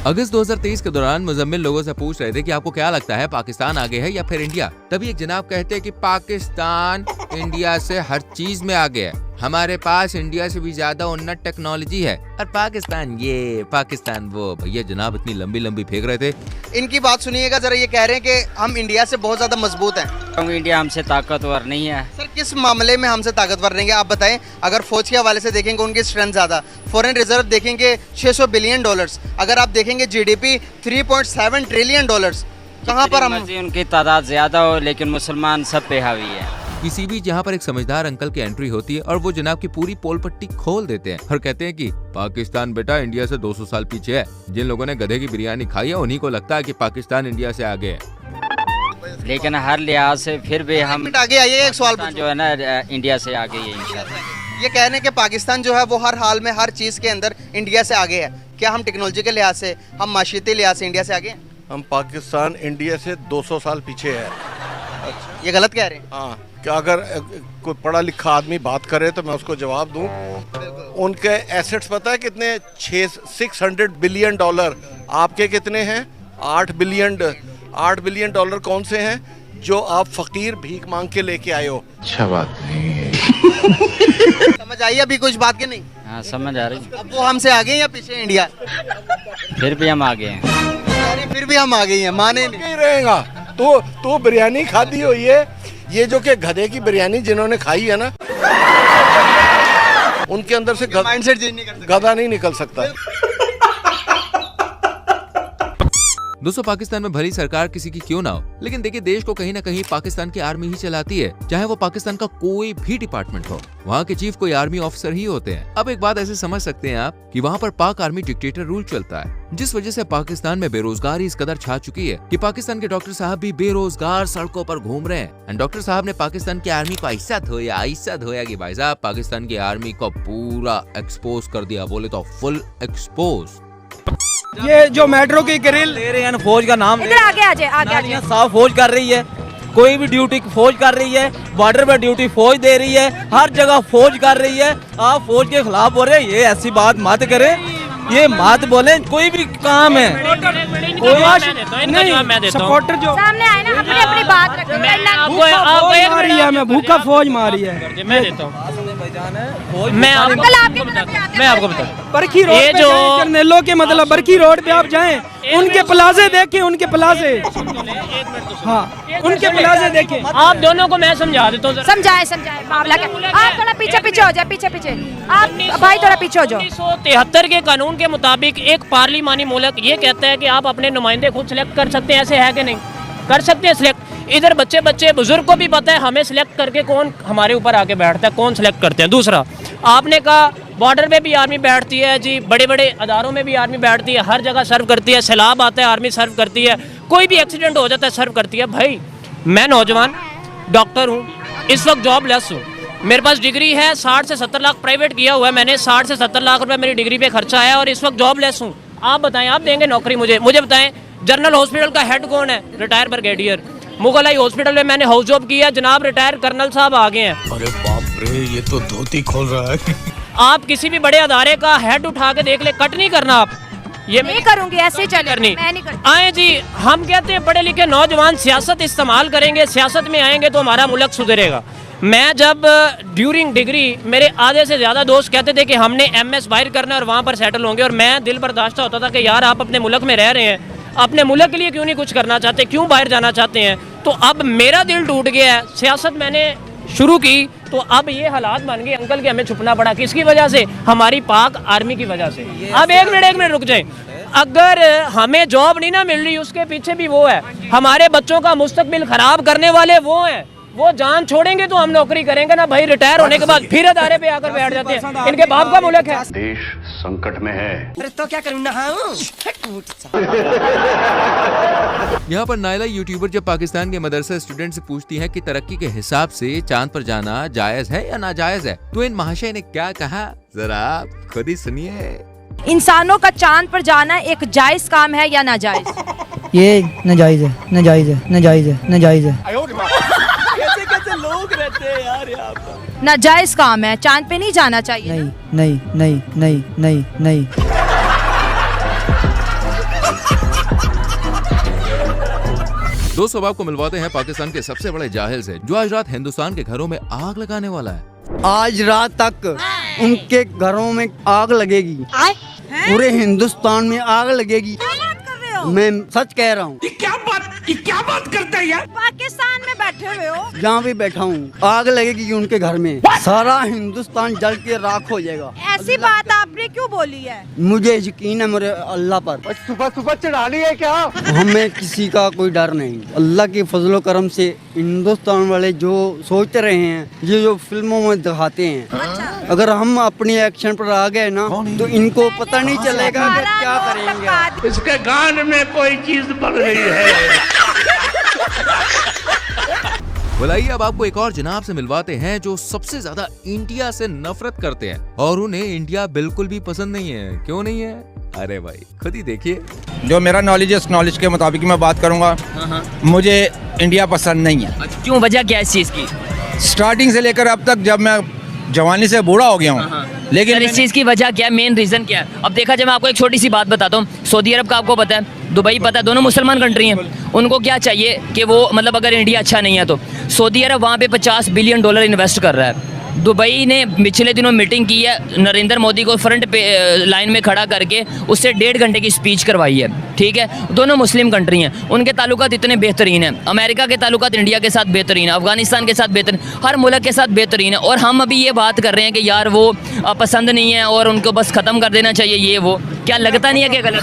अगस्त 2023 के दौरान मुजम्मिल लोगों से पूछ रहे थे कि आपको क्या लगता है, पाकिस्तान आगे है या फिर इंडिया। तभी एक जनाब कहते हैं कि पाकिस्तान इंडिया से हर चीज में आगे है, हमारे पास इंडिया से भी ज्यादा उन्नत टेक्नोलॉजी है, और पाकिस्तान ये पाकिस्तान वो। भैया जनाब इतनी लंबी लंबी फेंक रहे थे। इनकी बात सुनिएगा जरा, ये कह रहे हैं कि हम इंडिया से बहुत ज्यादा मजबूत हैं। इंडिया हमसे ताकतवर नहीं है। सर किस मामले में हमसे ताकतवर रहेंगे आप बताएं। अगर फौज के हवाले से देखेंगे उनकी स्ट्रेंथ ज्यादा, फॉरेन रिजर्व देखेंगे 600 बिलियन डॉलर्स, अगर आप देखेंगे जीडीपी 3.7 ट्रिलियन डॉलर्स, कहाँ पर हम। उनकी तादाद ज्यादा हो लेकिन मुसलमान सब पे हावी है। किसी भी जहाँ पर एक समझदार अंकल की एंट्री होती है और वो जनाब की पूरी पोल पट्टी खोल देते हैं और कहते हैं कि पाकिस्तान बेटा इंडिया से 200 साल पीछे है। जिन लोगों ने गधे की बिरयानी खाई है उन्हीं को लगता है कि पाकिस्तान इंडिया से आगे है। लेकिन हर लिहाज से फिर भी हम आगे आइए। एक सवाल जो है ना, इंडिया से आगे ही इंशाल्लाह। ये कह रहे हैं कि पाकिस्तान जो है वो हर हाल में हर चीज के अंदर इंडिया से आगे है। क्या हम टेक्नोलॉजी के लिहाज से, हम माशियती लिहाज से इंडिया से आगे हैं? हम पाकिस्तान इंडिया से 200 साल पीछे है। ये गलत कह रहे हैं? हाँ, क्या अगर कोई पढ़ा लिखा आदमी बात करे तो मैं उसको जवाब दूं। उनके एसेट्स पता है कितने? 600 बिलियन डॉलर। आपके कितने हैं? 8 बिलियन डॉलर कौन से हैं जो आप फकीर भीख मांग के लेके आए हो? अच्छा बात नहीं है। समझ आई अभी कुछ बात की नहीं? हाँ समझ आ रही। अब वो हमसे आगे हैं या पीछे इंडिया? फिर भी हम आगे हैं। फिर भी हम आगे हैं, माने नहीं रहेगा। तो बिरयानी खाती हो, ये जो कि गधे की बिरयानी जिन्होंने खाई है ना, उनके अंदर से माइंडसेट चेंज नहीं कर सकता, गधा नहीं निकल सकता। दोस्तों पाकिस्तान में भली सरकार किसी की क्यों ना हो, लेकिन देखिए देश को कहीं ना कहीं पाकिस्तान की आर्मी ही चलाती है, चाहे वो पाकिस्तान का कोई भी डिपार्टमेंट हो। वहाँ के चीफ कोई आर्मी ऑफिसर ही होते हैं। अब एक बात ऐसे समझ सकते हैं आप कि वहाँ पर पाक आर्मी डिक्टेटर रूल चलता है, जिस वजह से पाकिस्तान में बेरोजगारी इस कदर छा चुकी है कि पाकिस्तान के डॉक्टर साहब भी बेरोजगार सड़कों पर घूम रहे हैं। एंड डॉक्टर साहब ने पाकिस्तान की आर्मी को ऐसा धोया कि भाई साहब पाकिस्तान की आर्मी को पूरा एक्सपोज कर दिया, बोले तो फुल एक्सपोज। ये जो मेट्रो की ग्रिल ले रहे हैं, फौज का नाम इधर आगे आगे साफ फौज कर रही है, कोई भी ड्यूटी फौज कर रही है, बॉर्डर पे ड्यूटी फौज दे रही है, हर जगह फौज कर रही है। आप फौज के खिलाफ बोल रहे हैं, ये ऐसी बात मत करें, ये मत बोले। कोई भी काम है, सपोर्टर जो सामने आए ना, अपनी बात रखें। मैं भूखा फौज मारी है, मैं देता हूँ। मैं आपको बता बरखी रोड पे जाएं, जर्नैलों के मतलब बरखी रोड पे आप जाएं, उनके प्लाजे देखें, उनके प्लाजे, हाँ उनके प्लाजे देखें। आप दोनों को मैं समझा देता हूँ। समझाए मामला क्या। आप थोड़ा पीछे हो जाए, पीछे आप भाई थोड़ा पीछे हो जाओ। 1973 के कानून के मुताबिक एक पार्लिमानी मुल्क ये कहता है कि आप अपने नुमाइंदे खुद सिलेक्ट कर सकते हैं। ऐसे है कि नहीं? कर सकते हैं सिलेक्ट। इधर बच्चे बुजुर्ग को भी पता है हमें सिलेक्ट करके कौन हमारे ऊपर आके बैठता है, कौन सिलेक्ट करते हैं। दूसरा, आपने कहा बॉर्डर पे भी आर्मी बैठती है जी, बड़े बड़े अदारों में भी आर्मी बैठती है, हर जगह सर्व करती है। सैलाब आता है आर्मी सर्व करती है, कोई भी एक्सीडेंट हो जाता है सर्व करती है। भाई मैं नौजवान डॉक्टर हूँ, इस वक्त जॉब लेस हूँ, मेरे पास डिग्री है, 60 से 70 लाख प्राइवेट किया हुआ है मैंने, 60 से 70 लाख रुपए मेरी डिग्री पे खर्चा है और इस वक्त जॉब लेस हूँ। आप बताएं, आप देंगे नौकरी मुझे बताएं। जनरल हॉस्पिटल का हेड कौन है? Retire brigadier. Mughal eye hospital में मैंने हाउस जॉब किया, जनाब रिटायर कर्नल साहब आ गए हैं। अरे बाप रे, ये तो धोती खोल रहा है। आप किसी भी बड़े अदारे का हेड उठा के देख ले, कट नहीं करना आप। ये नहीं करूंगी, ऐसे चले करनी। मैं नहीं करती। आए जी, हम कहते हैं पढ़े लिखे नौजवान सियासत इस्तेमाल करेंगे, सियासत में आएंगे तो हमारा मुल्क सुधरेगा। मैं जब ड्यूरिंग डिग्री, मेरे आधे से ज़्यादा दोस्त कहते थे कि हमने MS बाहर करना है और वहाँ पर सेटल होंगे, और मैं दिल बर्दाश्त होता था कि यार आप अपने मुल्क में रह रहे हैं, अपने मुल्क के लिए क्यों नहीं कुछ करना चाहते, क्यों बाहर जाना चाहते हैं। तो अब मेरा दिल टूट गया है, सियासत मैंने शुरू की तो अब ये हालात बन गए अंकल कि हमें छुपना पड़ा। किसकी वजह से? हमारी पाक आर्मी की वजह से। अब एक मिनट रुक जाए। अगर हमें जॉब नहीं ना मिल रही, उसके पीछे भी वो है, हमारे बच्चों का मुस्तकबिल खराब करने वाले वो हैं। वो जान छोड़ेंगे तो हम नौकरी करेंगे ना भाई। रिटायर होने के बाद फिर अदारे पे आकर बैठ जाते हैं। इनके बाप का मुल्क है। देश संकट में है। अरे तो क्या करूँ, नहाऊं? यहाँ पर नायला यूट्यूबर जब पाकिस्तान के मदरसा स्टूडेंट से पूछती है कि तरक्की के हिसाब से चांद पर जाना जायज है या नाजायज है, तो इन महाशय ने क्या कहा, जरा आप खुद ही सुनिए। इंसानों का चांद पर जाना एक जायज काम है या नाजायज? ये नाजायज है, नाजायज है, नाजायज है, नाजायज है। कैसे कैसे लोग रहते हैं यार यहाँ पर। नाजायज काम है, चांद पे नहीं जाना चाहिए। नहीं नहीं नहीं नहीं नहीं नहीं। दोस्तों, अब आपको मिलवाते हैं पाकिस्तान के सबसे बड़े जाहिल से, जो आज रात हिंदुस्तान के घरों में आग लगाने वाला है। आज रात तक उनके घरों में आग लगेगी, पूरे हिंदुस्तान में आग लगेगी। मैं सच कह रहा हूँ। क्या बात करता है यार? पाकिस्तान में बैठे हुए हो, जहाँ भी बैठा हूँ आग लगेगी उनके घर में, सारा हिंदुस्तान जल के राख हो जाएगा। ऐसी बात आपने क्यों बोली है? मुझे यकीन है मेरे अल्लाह पर। सुबह सुबह चढ़ा ली है क्या? हमें किसी का कोई डर नहीं। अल्लाह के फजलो करम से हिंदुस्तान वाले जो सोचते रहे हैं, ये जो फिल्मों में दिखाते हैं, अगर हम अपने एक्शन पर आ गए ना तो इनको पता नहीं चलेगा कि क्या करेंगे। इसके गान में कोई चीज बढ़ रही है। बुलाइए, अब आपको एक और जनाब से मिलवाते हैं जो सबसे ज्यादा इंडिया से नफरत करते हैं और उन्हें इंडिया बिल्कुल भी पसंद नहीं है। क्यों नहीं है? अरे भाई खुद ही देखिए। जो मेरा नॉलेज है, उस नॉलेज के मुताबिक मैं बात करूंगा। मुझे इंडिया पसंद नहीं है। क्यों, वजह क्या है इस चीज की? स्टार्टिंग से लेकर अब तक, जब मैं जवानी से बूढ़ा हो गया हूँ। लेकिन इस चीज की वजह क्या है, मेन रीजन क्या है? अब देखा जाए, मैं आपको एक छोटी सी बात बताता हूँ। सऊदी अरब का आपको पता है, दुबई पता है, दोनों मुसलमान कंट्री हैं। उनको क्या चाहिए कि वो मतलब अगर इंडिया अच्छा नहीं है तो सऊदी अरब वहाँ पे $50 बिलियन इन्वेस्ट कर रहा है। दुबई ने पिछले दिनों मीटिंग की है, नरेंद्र मोदी को फ्रंट पे लाइन में खड़ा करके उससे 1.5 घंटे की स्पीच करवाई है। ठीक है, दोनों मुस्लिम कंट्री हैं, उनके ताल्लुकात इतने बेहतरीन हैं। अमेरिका के ताल्लुकात इंडिया के साथ बेहतरीन है, अफगानिस्तान के साथ बेहतरीन, हर मुल्क के साथ बेहतरीन है। और हम अभी ये बात कर रहे हैं कि यार वो पसंद नहीं है और उनको बस ख़त्म कर देना चाहिए। ये वो क्या लगता नहीं है कि गलत?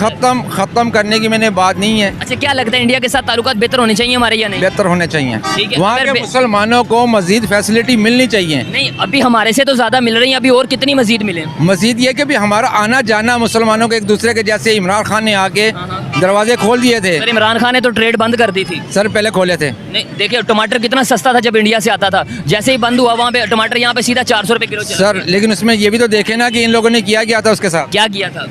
खत्म करने की मैंने बात नहीं है। अच्छा, क्या लगता है इंडिया के साथ ताल्लुकात बेहतर होने चाहिए हमारे या नहीं? बेहतर होने चाहिए। ठीक है, वहाँ के मुसलमानों को मजीद फैसिलिटी मिलनी चाहिए। नहीं, अभी हमारे से तो ज्यादा मिल रही है, अभी और कितनी मजीद मिले? मजीद ये कि भी हमारा आना जाना मुसलमानों के एक दूसरे के, जैसे इमरान खान ने आके दरवाजे खोल दिए थे। सर, इमरान खान ने तो ट्रेड बंद कर दी थी। सर पहले खोले थे। नहीं, देखिए टमाटर कितना सस्ता था जब इंडिया से आता था, जैसे ही बंद हुआ वहाँ पे टमाटर यहाँ पे सीधा 400 रुपए किलो। सर लेकिन उसमें ये भी तो देखे ना कि इन लोगों ने किया था उसके साथ। क्या किया था?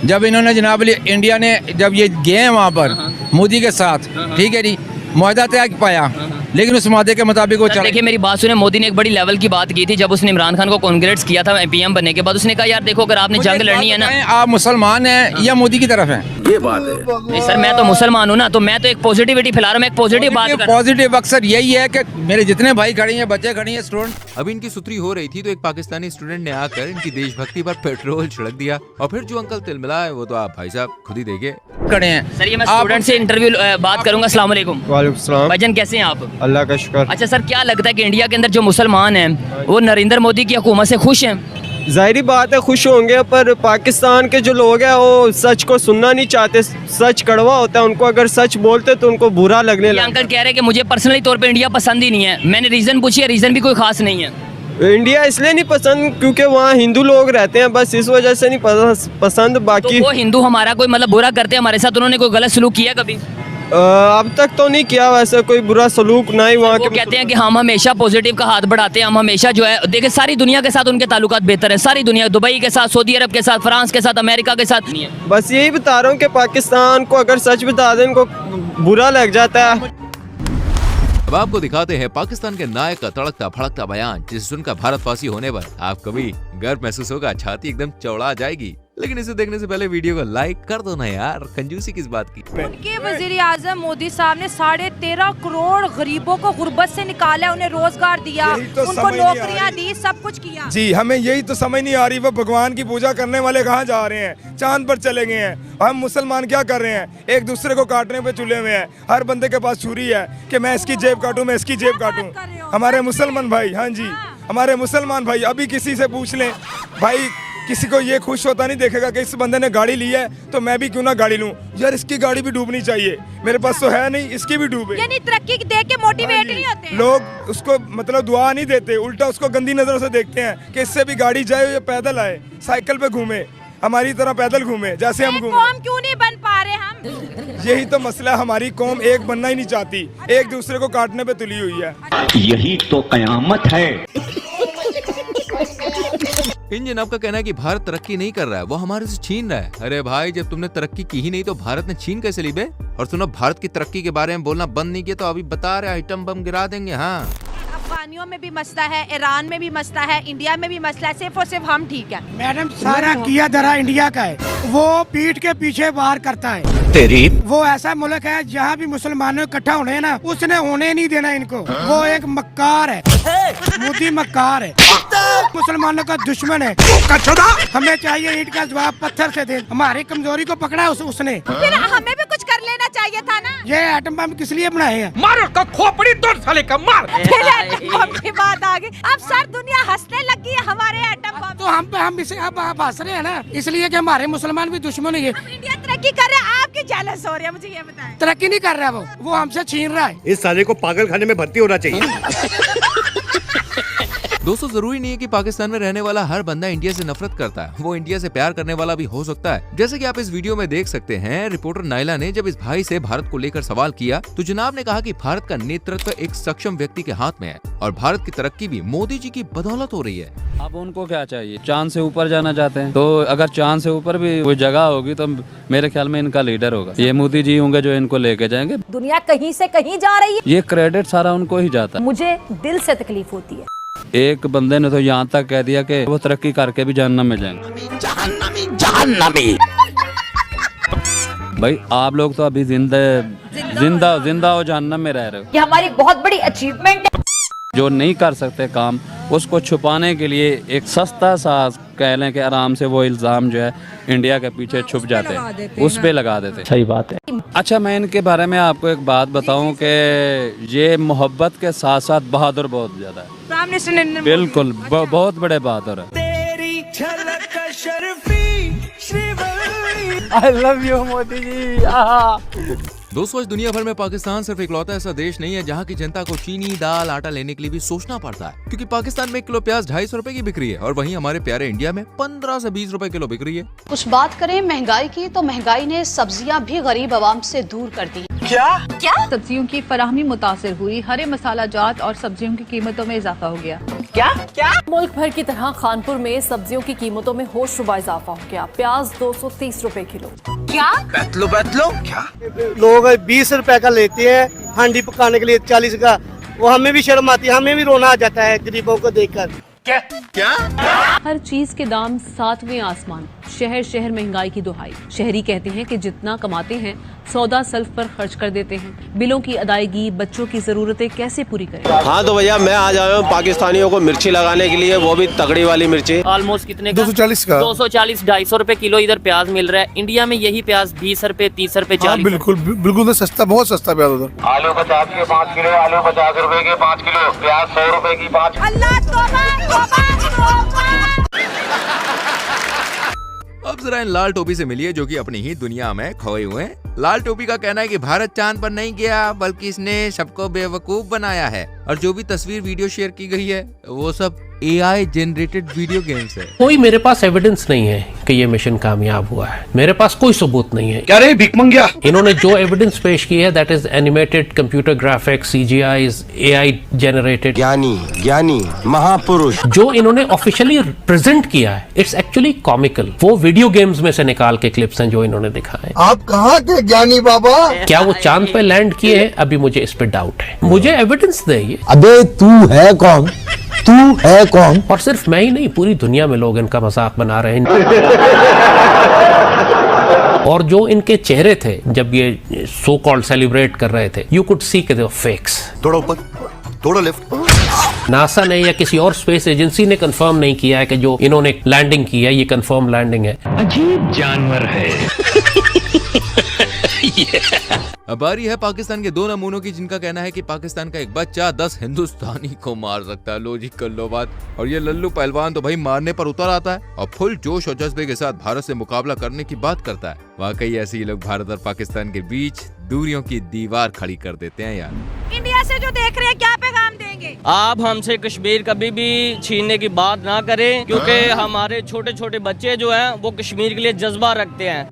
जब इन्होंने जनाब इंडिया ने जब ये गए वहाँ पर मोदी के साथ, ठीक है जी, मुआहदा तय पाया, लेकिन उस मुआहदे के मुताबिक वो चला। देखिए मेरी बात सुने, मोदी ने एक बड़ी लेवल की बात की थी जब उसने इमरान खान को कांग्रेट्स किया था पीएम बनने के बाद। उसने कहा यार देखो, अगर आपने जंग लड़नी है ना, आप मुसलमान हैं या मोदी की तरफ हैं? ये बात है। नहीं सर, मैं तो मुसलमान हूँ ना, तो मैं तो एक पॉजिटिविटी फैला रहा हूँ, एक पॉजिटिव बात कर रहा हूं। पॉजिटिव अक्सर यही है कि मेरे जितने भाई खड़े हैं, बच्चे खड़े हैं, स्टूडेंट। अब इनकी सुतरी हो रही थी तो एक पाकिस्तानी स्टूडेंट ने आकर इनकी देशभक्ति पर पेट्रोल छिड़क दिया और फिर जो अंकल तिलमिला है वो तो आप भाई साहब खुद ही देखिए खड़े हैं। सर ये मैं स्टूडेंट से इंटरव्यू बात करूंगा। अस्सलाम वालेकुम। वालेकुम सलाम। भाईजान कैसे हैं आप? अल्लाह का शुक्र। अच्छा सर, क्या लगता है कि इंडिया के अंदर जो मुसलमान हैं वो नरेंद्र मोदी की हुकूमत से खुश हैं? जाहिर बात है खुश होंगे, पर पाकिस्तान के जो लोग हैं वो सच को सुनना नहीं चाहते। सच कड़वा होता है, उनको अगर सच बोलते तो उनको बुरा लगने लगता है। अंकल कह रहे हैं कि मुझे पर्सनली तौर पे इंडिया पसंद ही नहीं है। मैंने रीजन पूछी है, रीजन भी कोई खास नहीं है। इंडिया इसलिए नहीं पसंद क्योंकि वहाँ हिंदू लोग रहते हैं, बस इस वजह से नहीं पसंद। बाकी तो वो हिंदू हमारा कोई मतलब बुरा करते हैं हमारे साथ, उन्होंने कोई गलत सलूक किया कभी? अब तक तो नहीं किया वैसे कोई बुरा सलूक, ना ही वहाँ के। कहते हैं कि हम हमेशा पॉजिटिव का हाथ बढ़ाते हैं, हम हमेशा जो है देखिए सारी दुनिया के साथ उनके ताल्लुकात बेहतर है। सारी दुनिया, दुबई के साथ, सऊदी अरब के साथ, फ्रांस के साथ, अमेरिका के साथ नहीं है। बस यही बता रहा हूँ कि पाकिस्तान को अगर सच बता दें इनको बुरा लग जाता है। अब आपको दिखाते हैं पाकिस्तान के नायक का तड़कता भड़कता बयान, जिसे सुनकर भारतवासी होने पर आपको भी गर्व महसूस होगा, छाती एकदम चौड़ा जाएगी। लेकिन इसे देखने से पहले वीडियो को लाइक कर दो ना यार, कंजूसी किस बात की। उनके वजीर आजम मोदी साहब ने 13.5 करोड़ गरीबों को गुर्बत से निकाला, उन्हें रोजगार दिया, तो उनको नौकरियां दी, सब कुछ किया। जी, हमें यही तो समझ नहीं आ रही, वो भगवान की पूजा करने वाले कहाँ जा रहे हैं? चांद पर चले गए हैं। हम मुसलमान क्या कर रहे हैं? एक दूसरे को काटने पे तुले हुए हैं। हर बंदे के पास छुरी है कि मैं इसकी जेब काटूं, मैं इसकी जेब काटूं। हमारे मुसलमान भाई, हाँ जी, हमारे मुसलमान भाई, अभी किसी से पूछ लें भाई, किसी को ये खुश होता नहीं देखेगा कि इस बंदे ने गाड़ी ली है तो मैं भी क्यों ना गाड़ी लूं। यार इसकी गाड़ी भी डूबनी चाहिए, मेरे पास तो है नहीं, इसकी भी डूबे। यानी तरक्की देख के मोटिवेट नहीं होते लोग, उसको मतलब दुआ नहीं देते, उल्टा उसको गंदी नजरों से देखते हैं कि इससे भी गाड़ी जाए या पैदल आए, साइकिल पे घूमे, हमारी तरह पैदल घूमे जैसे हम घूमे। कौम क्यों नहीं बन पा रहे हम? यही तो मसला है, हमारी कौम एक बनना ही नहीं चाहती, एक दूसरे को काटने पे तुली हुई है। यही तो कयामत है। इन जनाब का कहना है कि भारत तरक्की नहीं कर रहा है, वो हमारे से छीन रहा है। अरे भाई, जब तुमने तरक्की की ही नहीं तो भारत ने छीन कैसे ली बे? और सुनो, भारत की तरक्की के बारे में बोलना बंद नहीं किया तो अभी बता रहे आइटम बम गिरा देंगे। हाँ, अफगानियों में भी मसला है, ईरान में भी मसला है, इंडिया में भी मसला है, सिर्फ और सिर्फ हम ठीक है। मैडम, सारा किया धरा इंडिया का है, वो पीठ के पीछे वार करता है। तेरी वो ऐसा मुल्क है जहाँ भी मुसलमानों इकट्ठा होने हैं ना, उसने होने नहीं देना इनको। वो एक मक्कार है, मोदी मक्कार है, मुसलमानों का दुश्मन है। हमें चाहिए ईंट का जवाब पत्थर से दे। हमारी कमजोरी को पकड़ा उसने। फिर हमें भी कुछ कर लेना चाहिए था ना। ये एटम बम किस लिए बनाए हैं? मारो का खोपड़ी तोड़ साले का मार। फिर एटम बम की बात आ गई। अब सर दुनिया हंसने लगी है हमारे एटम बम। तो हम इसे अब हंस रहे हैं ना, इसलिए कि हमारे मुसलमान भी दुश्मन है। इंडिया तरक्की कर रहा है, आपकी जेलस हो रही है, मुझे ये बताएं। तरक्की नहीं कर रहा वो हमसे छीन रहा है। इस साले को पागल खाने में भर्ती होना चाहिए। दोस्तों, जरूरी नहीं है कि पाकिस्तान में रहने वाला हर बंदा इंडिया से नफरत करता है, वो इंडिया से प्यार करने वाला भी हो सकता है। जैसे कि आप इस वीडियो में देख सकते हैं, रिपोर्टर नाइला ने जब इस भाई से भारत को लेकर सवाल किया तो जनाब ने कहा कि भारत का नेतृत्व एक सक्षम व्यक्ति के हाथ में है और भारत की तरक्की भी मोदी जी की बदौलत हो रही है। अब उनको क्या चाहिए? चांद से ऊपर जाना चाहते हैं, तो अगर चांद से ऊपर भी कोई जगह होगी तो मेरे ख्याल में इनका लीडर होगा। ये मोदी जी होंगे जो इनको लेके जाएंगे। दुनिया कहीं से कहीं जा रही है, ये क्रेडिट सारा उनको ही जाता है। मुझे दिल से तकलीफ होती है। एक बंदे ने तो यहाँ तक कह दिया कि वो तरक्की करके भी जहन्नम में जाएंगे। जहन्नमी। भाई, आप लोग तो अभी जिंदा हो जहन्नम में रह रहे हो। ये हमारी बहुत बड़ी अचीवमेंट है। जो नहीं कर सकते काम, उसको छुपाने के लिए एक सस्ता सा कह लें कि आराम से वो इल्जाम जो है इंडिया के पीछे छुप जाते हैं, उस पे लगा देते। सही बात है। अच्छा, मैं इनके बारे में आपको एक बात बताऊं कि ये मोहब्बत के साथ साथ बहादुर बहुत ज्यादा है। Prime minister Narendra Modi. बिल्कुल, बहुत बड़े बहादुर है। I love you Modi ji. दोस्तों, आज दुनिया भर में पाकिस्तान सिर्फ इकलौता ऐसा देश नहीं है जहाँ की जनता को चीनी, दाल, आटा लेने के लिए भी सोचना पड़ता है, क्योंकि पाकिस्तान में 1 किलो प्याज 250 रुपए की बिक रही है और वहीं हमारे प्यारे इंडिया में 15 से 20 रुपए किलो बिक रही है। कुछ बात करें महंगाई की तो महंगाई ने सब्जियां भी गरीब आवाम से दूर कर दी। क्या सब्जियों की फराहमी मुतासिर हुई, हरे मसाला जात और सब्जियों की कीमतों में इजाफा हो गया। क्या मुल्क भर की तरह खानपुर में सब्जियों की कीमतों में होशरुबा इजाफा हो गया। प्याज 230 रुपए किलो। क्या बैतलो क्या? लोग 20 रुपए का लेते हैं हांडी पकाने के लिए 40 का। वो हमें भी शर्म आती है, हमें भी रोना आ जाता है गरीबों को देखकर। क्या? हर चीज के दाम 7वें आसमान। शहर शहर महंगाई की दुहाई। शहरी कहते हैं कि जितना कमाते हैं सौदा सल्फ पर खर्च कर देते हैं। बिलों की अदायगी, बच्चों की जरूरतें कैसे पूरी करें? हाँ तो भैया, मैं आज आया हूँ पाकिस्तानियों को मिर्ची लगाने के लिए, वो भी तगड़ी वाली मिर्ची। ऑलमोस्ट कितने का? 240 का। 240 250 रुपए किलो इधर प्याज मिल रहा है। इंडिया में यही प्याज 20 रुपए 30 रुपए 40। बिल्कुल सस्ता, बहुत सस्ता प्याज उधर। आलू 50 के 5 किलो, आलू 50 रुपए के 5 किलो, प्याज 100 रुपए की 5। अल्लाह तौबा तौबा तौबा। अब जरा इन लाल टोपी से मिलिए जो कि अपनी ही दुनिया में खोए हुए हैं। लाल टोपी का कहना है कि भारत चांद पर नहीं गया बल्कि इसने सबको बेवकूफ बनाया है और जो भी तस्वीर वीडियो शेयर की गई है वो सब AI जनरेटेड वीडियो गेम्स है। कोई मेरे पास एविडेंस नहीं है कि ये मिशन कामयाब हुआ है। मेरे पास कोई सबूत नहीं है। क्या रे भिख मंगिया? इन्होंने जो एविडेंस पेश की है that is animated computer graphics, CGI, AI generated. ज्ञानी महापुरुष जो इन्होंने ऑफिशियली प्रेजेंट किया है इट्स एक्चुअली कॉमिकल। वो वीडियो गेम्स में से निकाल के क्लिप्स हैं जो इन्होंने दिखाए। आप कहाँ के ज्ञानी बाबा? क्या वो चांद पे लैंड किए हैं? अभी मुझे इस पे डाउट है। मुझे एविडेंस दे ये। अबे तू है कौन? और सिर्फ मैं ही नहीं, पूरी दुनिया में लोग इनका मजाक बना रहे हैं। और जो इनके चेहरे थे जब ये सो कॉल्ड सेलिब्रेट कर रहे थे, यू कुड सी के दे वर फेक्स। थोड़ा ऊपर, थोड़ा लेफ्ट। नासा ने या किसी और स्पेस एजेंसी ने कंफर्म नहीं किया है कि जो इन्होंने लैंडिंग की है ये कंफर्म लैंडिंग है। अजीब जानवर है। अब बारी है पाकिस्तान के 2 नमूनों की जिनका कहना है कि पाकिस्तान का एक बच्चा 10 हिंदुस्तानी को मार सकता है। लो जी, कर लो बात। और ये लल्लू पहलवान तो भाई मारने पर उतर आता है और फुल जोश और जज्बे के साथ भारत से मुकाबला करने की बात करता है। वाकई ऐसे ही लोग भारत और पाकिस्तान के बीच दूरियों की दीवार खड़ी कर देते हैं यार। इंडिया से जो देख रहे हैं क्या पैगाम देंगे? आप हमसे कश्मीर कभी भी छीनने की बात ना करें, क्योंकि हमारे छोटे छोटे बच्चे जो हैं वो कश्मीर के लिए जज्बा रखते हैं।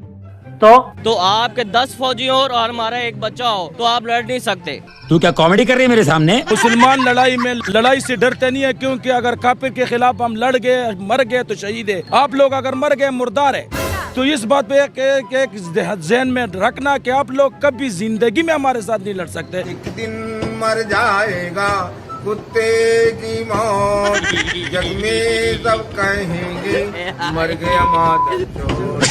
तो आपके 10 फौजी हो और हमारा एक बच्चा हो तो आप लड़ नहीं सकते। तू क्या कॉमेडी कर रही है मेरे सामने? मुसलमान लड़ाई से डरते नहीं है, क्योंकि अगर काफिर के खिलाफ हम लड़ गए, मर गए तो शहीद है। आप लोग अगर मर गए मुर्दार है। तो इस बात पे एक ज़हन में रखना कि आप लोग कभी जिंदगी में हमारे साथ नहीं लड़ सकते। एक दिन मर जाएगा कुत्ते की मौत, जग में सब कहेंगे मर गया मादर चोर।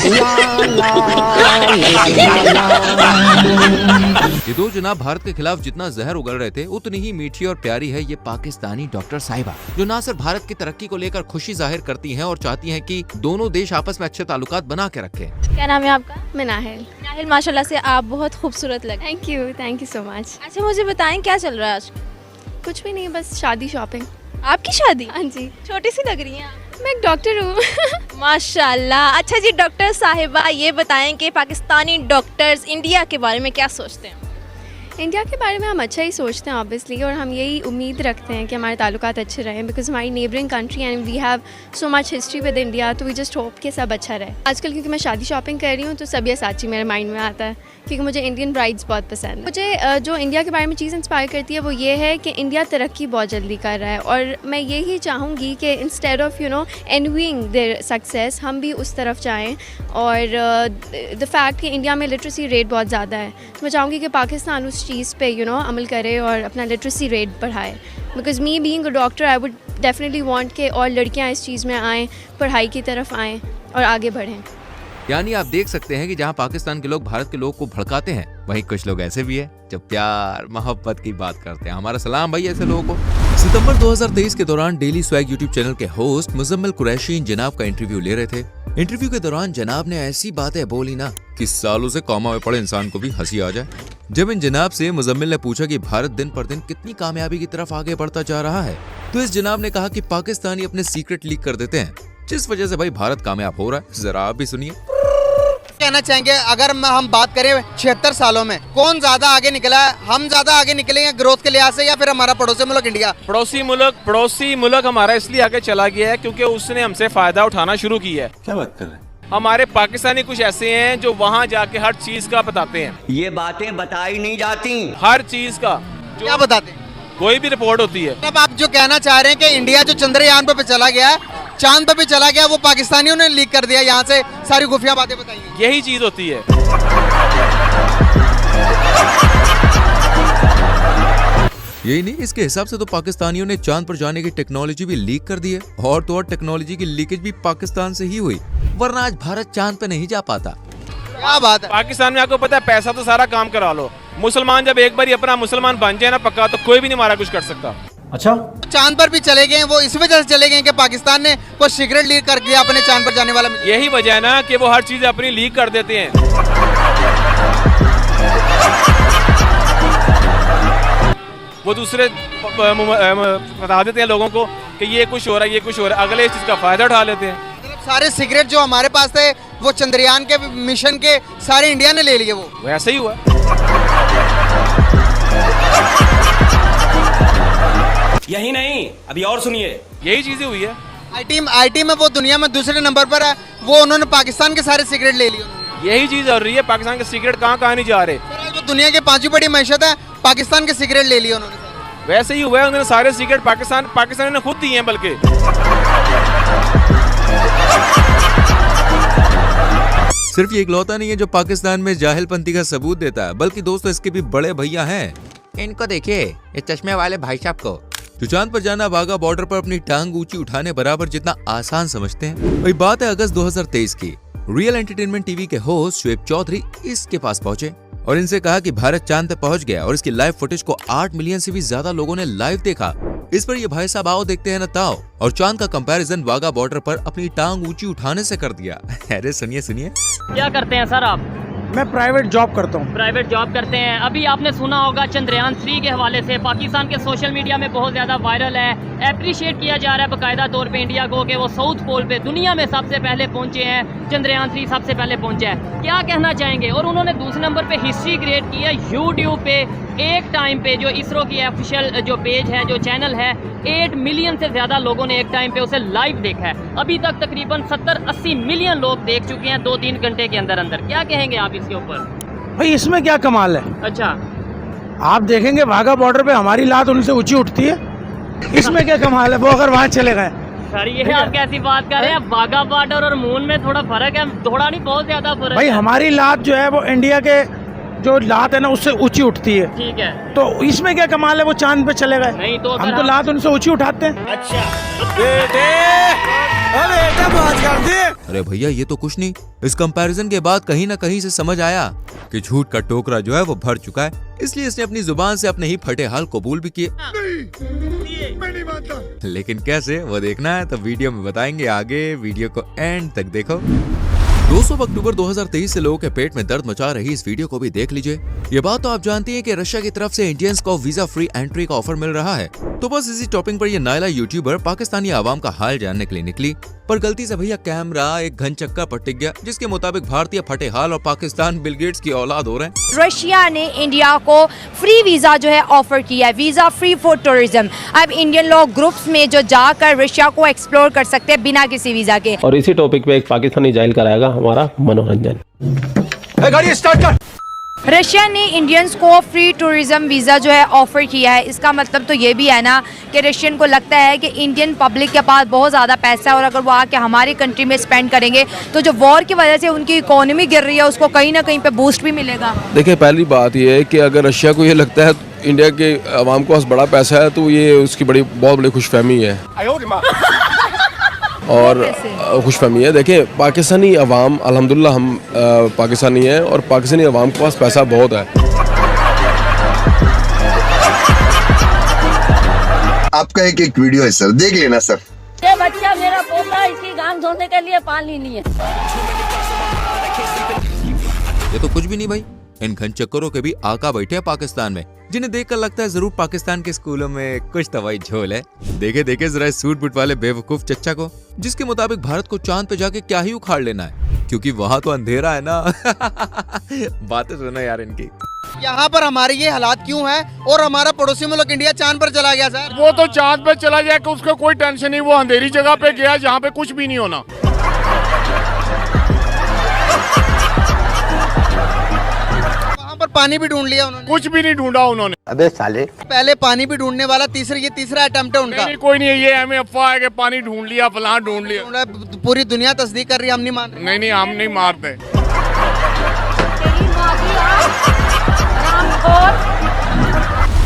ये दो जनाब भारत के खिलाफ जितना जहर उगल रहे थे उतनी ही मीठी और प्यारी है ये पाकिस्तानी डॉक्टर साहिबा, जो ना सिर्फ भारत की तरक्की को लेकर खुशी जाहिर करती हैं और चाहती हैं कि दोनों देश आपस में अच्छे ताल्लुकात बना के रखें। क्या नाम है आपका? मैं नाहिल। नाहिल, माशाल्लाह से आप बहुत खूबसूरत लगे। Thank you so much. अच्छा मुझे बताएं क्या चल रहा है आज? कुछ भी नहीं, बस शादी शॉपिंग। आपकी शादी? हाँ जी। छोटी सी लग रही हैं आप। मैं एक डॉक्टर हूँ। माशाल्लाह। अच्छा जी डॉक्टर साहिबा, ये बताएं कि पाकिस्तानी डॉक्टर्स इंडिया के बारे में क्या सोचते हैं? इंडिया के बारे में हम अच्छा ही सोचते हैं ऑब्वियसली, और हम यही उम्मीद रखते हैं कि हमारे ताल्लुकात अच्छे रहें, बिकॉज हमारी neighbouring country and we have so much history with India, तो वी जस्ट होप कि सब अच्छा रहे। आजकल क्योंकि मैं शादी शॉपिंग कर रही हूँ तो सब्यसाची मेरे माइंड में आता है, क्योंकि मुझे इंडियन ब्राइड्स बहुत पसंद है। मुझे जो इंडिया के बारे में चीज़ इंस्पायर करती है वो ये है कि इंडिया तरक्की बहुत जल्दी कर रहा है, और मैं यही चाहूँगी कि instead of envying their success हम भी उस तरफ जाएँ। और द फैक्ट कि इंडिया में लिटरेसी रेट बहुत ज़्यादा है, तो मैं चाहूँगी कि पाकिस्तान उस चीज़ पे अमल करे और अपना लिटरेसी रेट बढ़ाए। Because me being a doctor I would definitely want कि और लड़कियां इस चीज़ में आएँ, पढ़ाई की तरफ आएँ और आगे बढ़ें। यानी आप देख सकते हैं कि जहां पाकिस्तान के लोग भारत के लोग को भड़काते हैं, वहीं कुछ लोग ऐसे भी हैं जो प्यार मोहब्बत की बात करते हैं। हमारा सलाम भाई ऐसे लोगों को। सितंबर 2023 के दौरान डेली स्वैग यूट्यूब चैनल के होस्ट मुजम्मिल कुरैशी जनाब का इंटरव्यू ले रहे थे। इंटरव्यू के दौरान जनाब ने ऐसी बातें बोली ना कि सालों से कॉमा में पड़े इंसान को भी हंसी आ जाए। जब इन जनाब से मुजम्मिल ने पूछा कि भारत दिन पर दिन कितनी कामयाबी की तरफ आगे बढ़ता जा रहा है, तो इस जनाब ने कहा कि पाकिस्तानी अपने सीक्रेट लीक कर देते हैं, जिस वजह से भाई भारत कामयाब हो रहा है। जरा आप भी सुनिए। कहना चाहेंगे अगर हम बात करें 76 सालों में कौन ज्यादा आगे निकला है? हम ज्यादा आगे निकले हैं ग्रोथ के लिहाज से, या फिर हमारा पड़ोसी मुल्क इंडिया? पड़ोसी मुल्क हमारा इसलिए आगे चला गया है क्योंकि उसने हमसे फायदा उठाना शुरू किया है। क्या बात कर रहे हैं? हमारे पाकिस्तानी कुछ ऐसे हैं जो वहाँ जाके हर चीज का बताते हैं। ये बातें बताई नहीं जाती। हर चीज का क्या बताते हैं? कोई भी रिपोर्ट होती है। अब आप जो कहना चाह रहे हैं कि इंडिया जो चंद्रयान पे चला गया है, चांद पे भी चला गया, वो पाकिस्तानियों ने लीक कर दिया, यहाँ से सारी खुफिया बातें बताई। यही चीज होती है। यही नहीं, इसके हिसाब से तो पाकिस्तानियों ने चांद पर जाने की टेक्नोलॉजी भी लीक कर दी है, और तो और टेक्नोलॉजी की लीकेज भी पाकिस्तान से ही हुई, वरना आज भारत चांद पे नहीं जा पाता। क्या बात है? पाकिस्तान में आपको पता है पैसा तो सारा काम करा लो, मुसलमान जब एक बार अपना मुसलमान बन जाए ना पक्का, तो कोई भी नहीं हमारा कुछ कर सकता। अच्छा, चांद पर भी चले गए, वो इस वजह से चले गए कि पाकिस्तान ने कोई सीक्रेट लीक कर दिया अपने चांद पर जाने वाला। यही वजह है ना कि वो हर चीज अपनी लीक कर देते हैं। वो दूसरे बता देते हैं लोगों को कि ये कुछ हो रहा है, ये कुछ हो रहा है, अगले इस चीज का फायदा उठा लेते हैं। सारे सीक्रेट जो हमारे पास थे वो चंद्रयान के मिशन के सारे इंडिया ने ले लिए। वो वैसे ही हुआ। यही नहीं, अभी और सुनिए। यही चीजें हुई है। आईटी में वो दुनिया में दूसरे नंबर पर है, वो उन्होंने पाकिस्तान के सारे सीक्रेट ले लिए। यही चीज हो रही है, पाकिस्तान के सीक्रेट कहाँ नहीं जा रहे। वो दुनिया के 5वीं बड़ी मैशत है, पाकिस्तान के सीक्रेट ले लिए उन्होंने। वैसे ही हुआ है, उन्होंने सारे सीक्रेट पाकिस्तान ने खुद दिए हैं। बल्कि सिर्फ ये इकलौता नहीं है जो पाकिस्तान में जाहिलपंती का सबूत देता है, बल्कि दोस्तों इसके भी बड़े भैया हैं। इनको देखिए, इस चश्मे वाले भाई साहब को, जो चांद पर जाना वाघा बॉर्डर पर अपनी टांग ऊंची उठाने बराबर जितना आसान समझते हैं। वही बात है अगस्त 2023 की। रियल एंटरटेनमेंट टीवी के होस्ट शुएब चौधरी इसके पास पहुंचे और इनसे कहा कि भारत चांद पे पहुंच गया, और इसकी लाइव फुटेज को 8 मिलियन से भी ज्यादा लोगों ने लाइव देखा। इस पर ये भाई साहब आओ देखते हैं ना ताओ, और चांद का कंपैरिजन वाघा बॉर्डर पर अपनी टांग ऊंची उठाने से कर दिया। अरे सुनिए। क्या करते हैं सर आप? मैं प्राइवेट जॉब करता हूँ। प्राइवेट जॉब करते हैं। अभी आपने सुना होगा चंद्रयान 3 के हवाले से पाकिस्तान के सोशल मीडिया में बहुत ज़्यादा वायरल है। अप्रिशिएट किया जा रहा है बाकायदा तौर पे इंडिया को कि वो साउथ पोल पे दुनिया में सबसे पहले पहुंचे हैं। चंद्रयान 3 सबसे पहले पहुंचा है। क्या कहना चाहेंगे? और उन्होंने दूसरे नंबर पे हिस्ट्री क्रिएट की है यूट्यूब पे एक टाइम पे जो इसरो की ऑफिशियल जो पेज है, जो चैनल है, 8 मिलियन से ज़्यादा लोगों ने एक टाइम पे उसे लाइव देखा है। अभी तक तकरीबन 70-80 मिलियन लोग देख चुके हैं 2-3 घंटे के अंदर अंदर। क्या कहेंगे आप इसके ऊपर? भाई इसमें क्या कमाल है? अच्छा, आप देखेंगे वाघा बॉर्डर पे हमारी लात उनसे ऊंची उठती है, इसमें क्या कमाल है? वो अगर वहाँ चले गए। सर ये आप कैसी बात कर रहे हैं? वाघा बॉर्डर और मून में थोड़ा फर्क है, थोड़ा नहीं बहुत ज्यादा फर्क भाई है। हमारी लात जो है वो इंडिया के जो लात है ना उससे ऊंची उठती है। ठीक है, तो इसमें क्या कमाल है? वो चांद पे चले गए। नहीं तो हम तो लात उनसे ऊंची उठाते हैं। अच्छा अरे भैया ये तो कुछ नहीं। इस कंपैरिजन के बाद कहीं ना कहीं से समझ आया कि झूठ का टोकरा जो है वो भर चुका है, इसलिए इसने अपनी जुबान से अपने ही फटे हाल कबूल भी किए। मैं नहीं मानता। लेकिन कैसे, वो देखना है तो वीडियो में बताएंगे आगे। वीडियो को एंड तक देखो। 200 अक्टूबर 2023 से लोगों के पेट में दर्द मचा रही इस वीडियो को भी देख लीजिए। ये बात तो आप जानती हैं कि रशिया की तरफ से इंडियंस को वीजा फ्री एंट्री का ऑफर मिल रहा है। तो बस इसी टॉपिक पर ये नायला यूट्यूबर पाकिस्तानी आवाम का हाल जानने के लिए निकली, पर गलती से भैया कैमरा एक घन चक्का पर टिक गया, जिसके मुताबिक भारतीय फटे हाल और पाकिस्तान बिल गेट्स की औलाद हो रहे हैं। रशिया ने इंडिया को फ्री वीजा जो है ऑफर किया है, वीजा फ्री फॉर टूरिज्म। अब इंडियन लोग ग्रुप्स में जो जाकर रशिया को एक्सप्लोर कर सकते हैं बिना किसी वीजा के। और इसी टॉपिक पे एक पाकिस्तानी जाहिल कराएगा हमारा मनोरंजन। गाड़ी स्टार्ट कर। रशिया ने इंडियंस को फ्री टूरिज्म वीज़ा जो है ऑफ़र किया है। इसका मतलब तो ये भी है ना कि रशियन को लगता है कि इंडियन पब्लिक के पास बहुत ज़्यादा पैसा है और अगर वो आके हमारी कंट्री में स्पेंड करेंगे तो जो वॉर की वजह से उनकी इकोनॉमी गिर रही है उसको कहीं ना कहीं पे बूस्ट भी मिलेगा। देखिए, पहली बात ये है कि अगर रशिया को ये लगता है इंडिया के अवाम के पास बड़ा पैसा है तो ये उसकी बहुत बड़ी खुशफहमी है और खुशफहमी है। देखिए, पाकिस्तानी अवाम अल्हम्दुलिल्लाह हम पाकिस्तानी हैं और पाकिस्तानी अवाम के पास पैसा बहुत है। आपका एक वीडियो है सर, देख लेना सर। ये बच्चा मेरा पोता, इसकी गांग धोने के लिए पानी नहीं है। ये तो कुछ भी नहीं भाई, इन घनचक्करों के भी आका बैठे हैं पाकिस्तान में, जिन्हें देखकर लगता है जरूर पाकिस्तान के स्कूलों में कुछ तवाई झोल है। देखे देखे जरा सूट बूट वाले बेवकूफ चच्चा को, जिसके मुताबिक भारत को चांद पे जाके क्या ही उखाड़ लेना है, क्योंकि वहाँ तो अंधेरा है ना। बातें सुनो यार इनकी। यहाँ पर हमारे ये हालात क्यों है और हमारा पड़ोसी मुल्क इंडिया चांद पर चला गया सर? वो तो चांद पे चला जाए कि उसको कोई टेंशन नहीं, वो अंधेरी जगह पे गया जहाँ पे कुछ भी नहीं होना। पर पानी भी ढूंढ लिया उन्होंने? कुछ भी नहीं ढूंढा उन्होंने। अबे साले, पहले पानी भी ढूंढने वाला ये तीसरा अटेम्प्ट है उनका। नहीं, कोई नहीं, ये हमें अफवाह है कि पानी ढूंढ लिया, फलां ढूंढ लिया। पूरी दुनिया तस्दीक कर रही है, हम नहीं मान रहे। नहीं, हम नहीं मारते।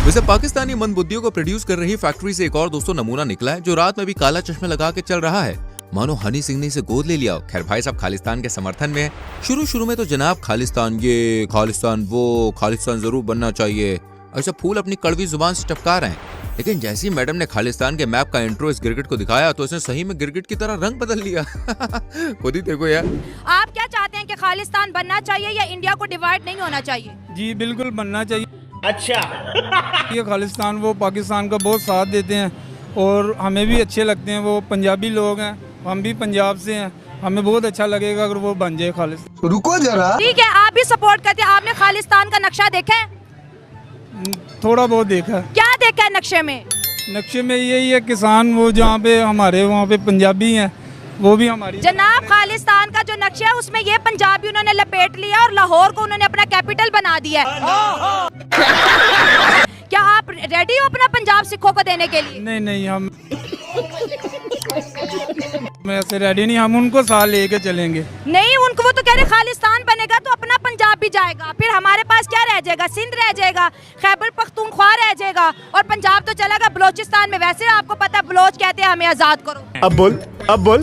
वैसे पाकिस्तानी मंदबुद्धियों को प्रोड्यूस कर रही फैक्ट्री से एक और दोस्तों नमूना निकला है, जो रात में भी काला चश्मा लगा के चल रहा है, मानो हनी सिंह ने इसे गोद ले लिया। खैर भाई साहब खालिस्तान के समर्थन में है। शुरू में तो जनाब खालिस्तान ये, खालिस्तान वो, खालिस्तान जरूर बनना चाहिए, अच्छा फूल अपनी कड़वी जुबान से टपका रहे हैं। लेकिन जैसी मैडम ने खालिस्तान के मैप का इंट्रो इस गिरगिट को दिखाया तो इसने सही में गिरगिट की तरह रंग बदल लिया। खुद ही देखो यार। आप क्या चाहते हैं कि खालिस्तान बनना चाहिए या इंडिया को डिवाइड नहीं होना चाहिए? जी बिल्कुल बनना चाहिए। अच्छा, ये खालिस्तान वो पाकिस्तान का बहुत साथ देते हैं और हमें भी अच्छे लगते हैं। वो पंजाबी लोग हैं, हम भी पंजाब से हैं, हमें बहुत अच्छा लगेगा अगर वो बन जाए खालिस्तान। रुको जरा, ठीक है, आप भी सपोर्ट करते हैं। आपने खालिस्तान का नक्शा देखा है? थोड़ा बहुत देखा है। क्या देखा है नक्शे में? नक्शे में यही है किसान वो जहाँ पे हमारे वहाँ पे पंजाबी हैं, वो भी हमारी। जनाब खालिस्तान का जो नक्शा है उसमें ये पंजाबी उन्होंने लपेट लिया और लाहौर को उन्होंने अपना कैपिटल बना दिया है। क्या आप रेडी हो अपना पंजाब सिखों को देने के लिए? नहीं, हम ऐसे रेडी नहीं, हम उनको साथ लेके चलेंगे। नहीं, उनको वो तो कह रहे खालिस्तान बनेगा तो अपना पंजाब भी जाएगा, फिर हमारे पास क्या रह जाएगा? सिंध रह जाएगा, खैबर पख्तूनख्वा रह जाएगा और पंजाब तो चलेगा बलोचिस्तान में। वैसे आपको पता है बलोच कहते हैं हमें आजाद करो। अब बोल।